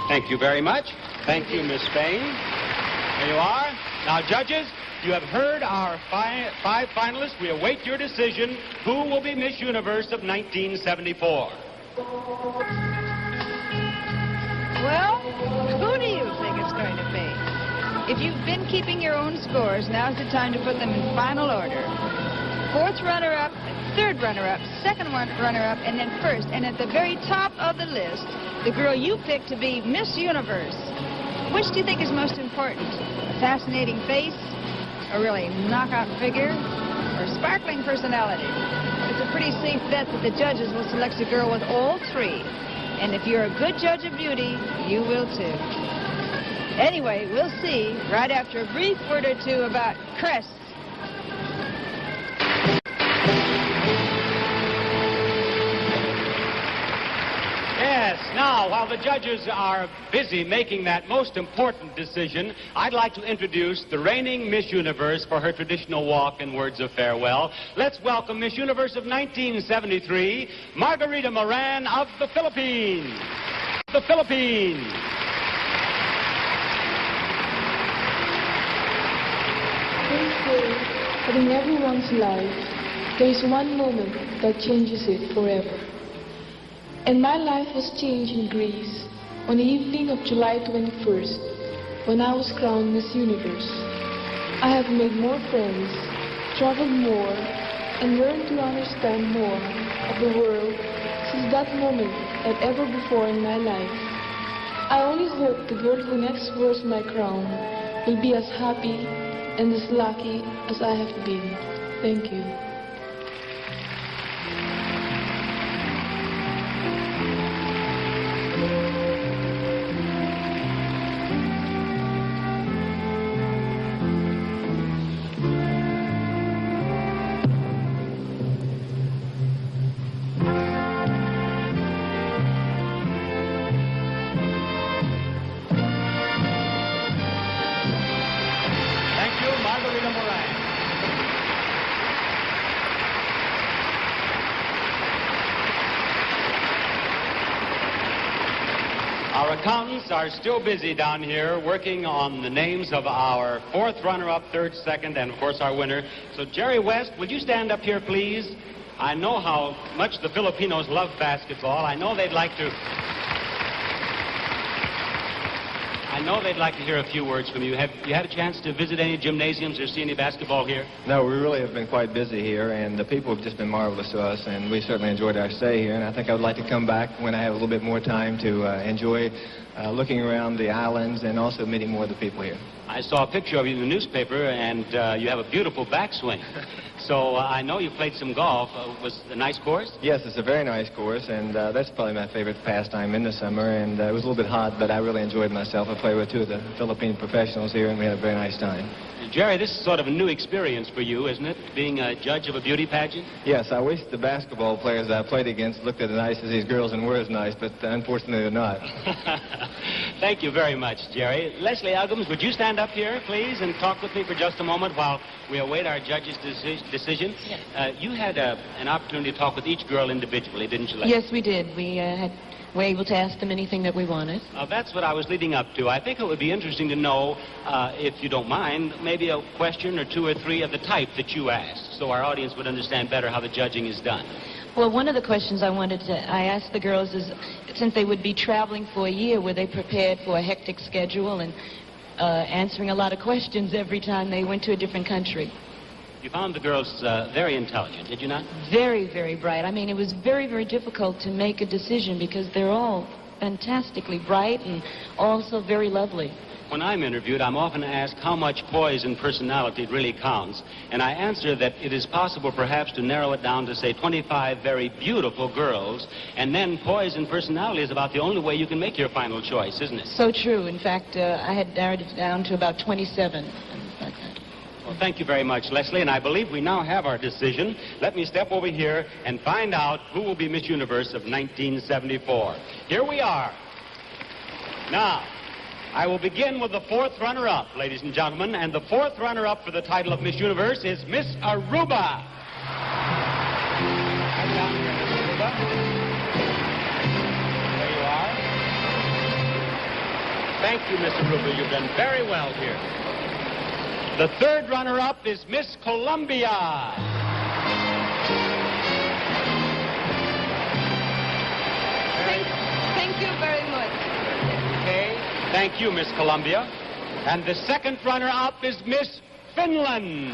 Thank you very much. Thank you, Miss Spain. There you are. Now, judges, you have heard our 5 finalists. We await your decision. Who will be Miss Universe of 1974? Well, who do you think it's going to be? If you've been keeping your own scores, now's the time to put them in final order. Fourth runner-up, third runner-up, second runner-up, and then first. And at the very top of the list, the girl you picked to be Miss Universe. Which do you think is most important? A fascinating face, a really knockout figure, or sparkling personality? It's a pretty safe bet that the judges will select a girl with all three. And if you're a good judge of beauty, you will too. Anyway, we'll see right after a brief word or two about crests. Yes, now, while the judges are busy making that most important decision, I'd like to introduce the reigning Miss Universe for her traditional walk and words of farewell. Let's welcome Miss Universe of 1973, Margarita Moran of the Philippines. The Philippines. They say that in everyone's life, there is one moment that changes it forever. And my life was changed in Greece on the evening of July 21st, when I was crowned Miss Universe. I have made more friends, traveled more, and learned to understand more of the world since that moment than ever before in my life. I only hope the girl who next wears my crown will be as happy and as lucky as I have been. Thank you. Our accountants are still busy down here working on the names of our fourth runner-up, third, second, and, of course, our winner. So, Jerry West, would you stand up here, please? I know how much the Filipinos love basketball. I know they'd like to hear a few words from you. Have you had a chance to visit any gymnasiums or see any basketball here? No, we really have been quite busy here, and the people have just been marvelous to us, and we certainly enjoyed our stay here, and I think I would like to come back when I have a little bit more time to enjoy looking around the islands and also meeting more of the people here. I saw a picture of you in the newspaper, and you have a beautiful backswing. So I know you played some golf. Was it a nice course? Yes, it's a very nice course, and that's probably my favorite pastime in the summer, and it was a little bit hot, but I really enjoyed myself. I played with two of the Philippine professionals here, and we had a very nice time. Jerry, this is sort of a new experience for you, isn't it, being a judge of a beauty pageant? Yes, I wish the basketball players I played against looked as nice as these girls and were as nice, but unfortunately they're not. Thank you very much, Jerry. Leslie Uggams, would you stand up here, please, and talk with me for just a moment while we await our judge's decision? Yes. You had an opportunity to talk with each girl individually, didn't you, Leslie? Yes, we did. We were able to ask them anything that we wanted. That's what I was leading up to. I think it would be interesting to know, if you don't mind, maybe a question or two or three of the type that you asked, so our audience would understand better how the judging is done. Well, one of the questions I asked the girls is, since they would be traveling for a year, were they prepared for a hectic schedule and answering a lot of questions every time they went to a different country? You found the girls very intelligent, did you not? Very, very bright. I mean, it was very, very difficult to make a decision because they're all fantastically bright and also very lovely. When I'm interviewed, I'm often asked how much poise and personality really counts, and I answer that it is possible perhaps to narrow it down to, say, 25 very beautiful girls, and then poise and personality is about the only way you can make your final choice, isn't it? So true. In fact, I had narrowed it down to about 27. Well, thank you very much, Leslie, and I believe we now have our decision. Let me step over here and find out who will be Miss Universe of 1974. Here we are. Now, I will begin with the fourth runner-up, ladies and gentlemen, and the fourth runner-up for the title of Miss Universe is Miss Aruba. Right down here, Miss Aruba. There you are. Thank you, Miss Aruba. You've done very well here. The third runner-up is Miss Columbia. Thank you very much. Okay. Thank you, Miss Columbia. And the second runner-up is Miss Finland.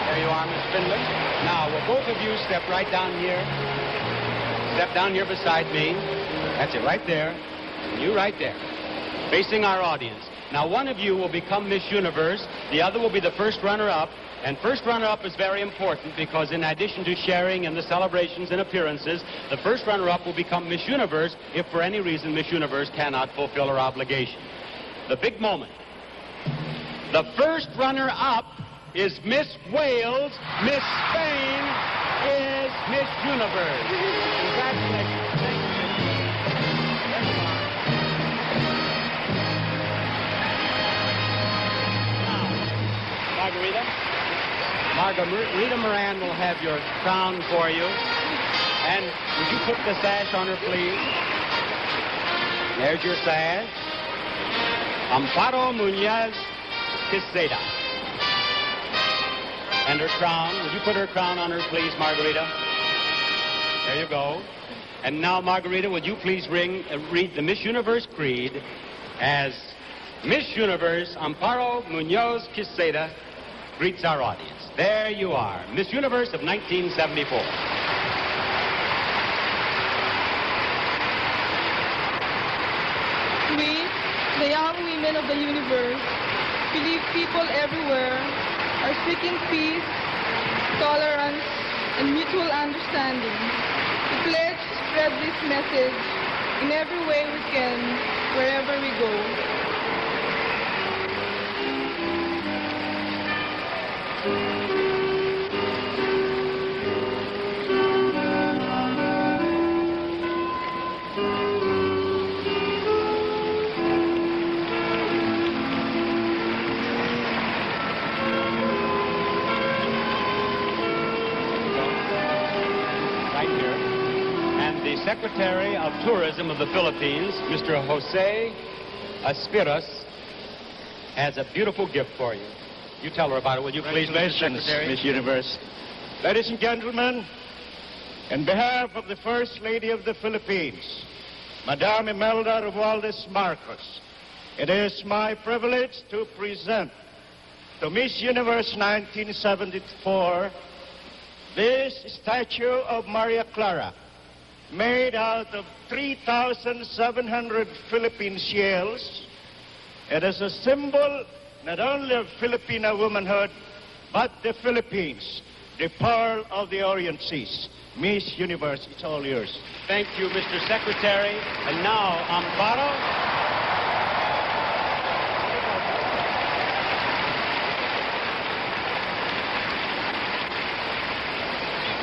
There you are, Miss Finland. Now, will both of you step right down here? Step down here beside me. That's it, right there. And you right there, facing our audience. Now, one of you will become Miss Universe. The other will be the first runner-up. And first runner-up is very important because in addition to sharing in the celebrations and appearances, the first runner-up will become Miss Universe if for any reason Miss Universe cannot fulfill her obligation. The big moment. The first runner-up is Miss Wales. Miss Spain is Miss Universe. Congratulations. Thank you. Margarita Moran will have your crown for you. And would you put the sash on her, please? There's your sash. Amparo Muñoz Quesada. And her crown. Would you put her crown on her, please, Margarita? There you go. And now, Margarita, would you please read the Miss Universe Creed as Miss Universe Amparo Muñoz Quesada greets our audience. There you are, Miss Universe of 1974. We, the young women of the universe, believe people everywhere are seeking peace, tolerance, and mutual understanding. We pledge to spread this message in every way we can, wherever we go. Secretary of Tourism of the Philippines, Mr. Jose Aspiras, has a beautiful gift for you. You tell her about it, will you please, Mr. Secretary? Miss Universe. Ladies and gentlemen, on behalf of the First Lady of the Philippines, Madame Imelda Romualdez Marcos, it is my privilege to present to Miss Universe 1974 this statue of Maria Clara, made out of 3,700 Philippine shells. It is a symbol not only of Filipina womanhood, but the Philippines, the pearl of the Orient Seas. Miss Universe, it's all yours. Thank you, Mr. Secretary. And now, Amparo.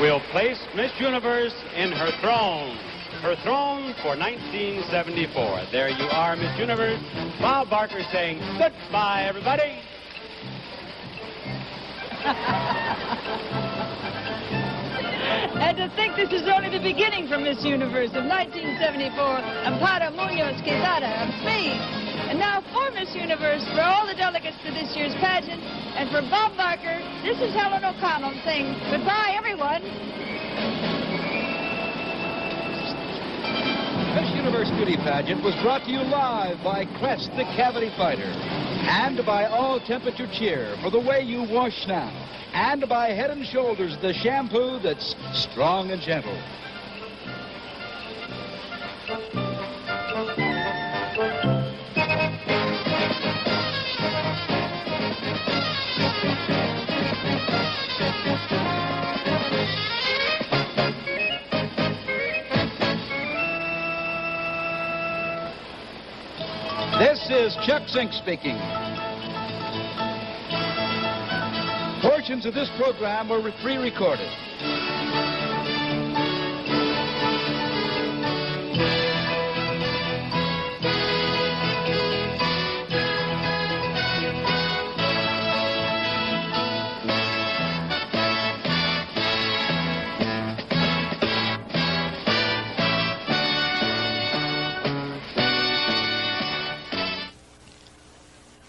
We'll place Miss Universe in her throne for 1974. There you are, Miss Universe. Bob Barker saying goodbye, everybody. And to think this is only the beginning for Miss Universe of 1974, Amparo Muñoz Quesada of Spain. And now for Miss Universe, for all the delegates to this year's pageant, and for Bob Barker, this is Helen O'Connell saying goodbye, everyone. Miss Universe Beauty Pageant was brought to you live by Crest, the Cavity Fighter, and by All Temperature Cheer for the way you wash now, and by Head & Shoulders, the shampoo that's strong and gentle. This is Chuck Zink speaking. Portions of this program were pre-recorded.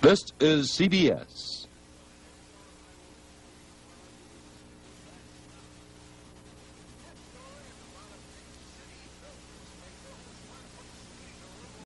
This is CBS.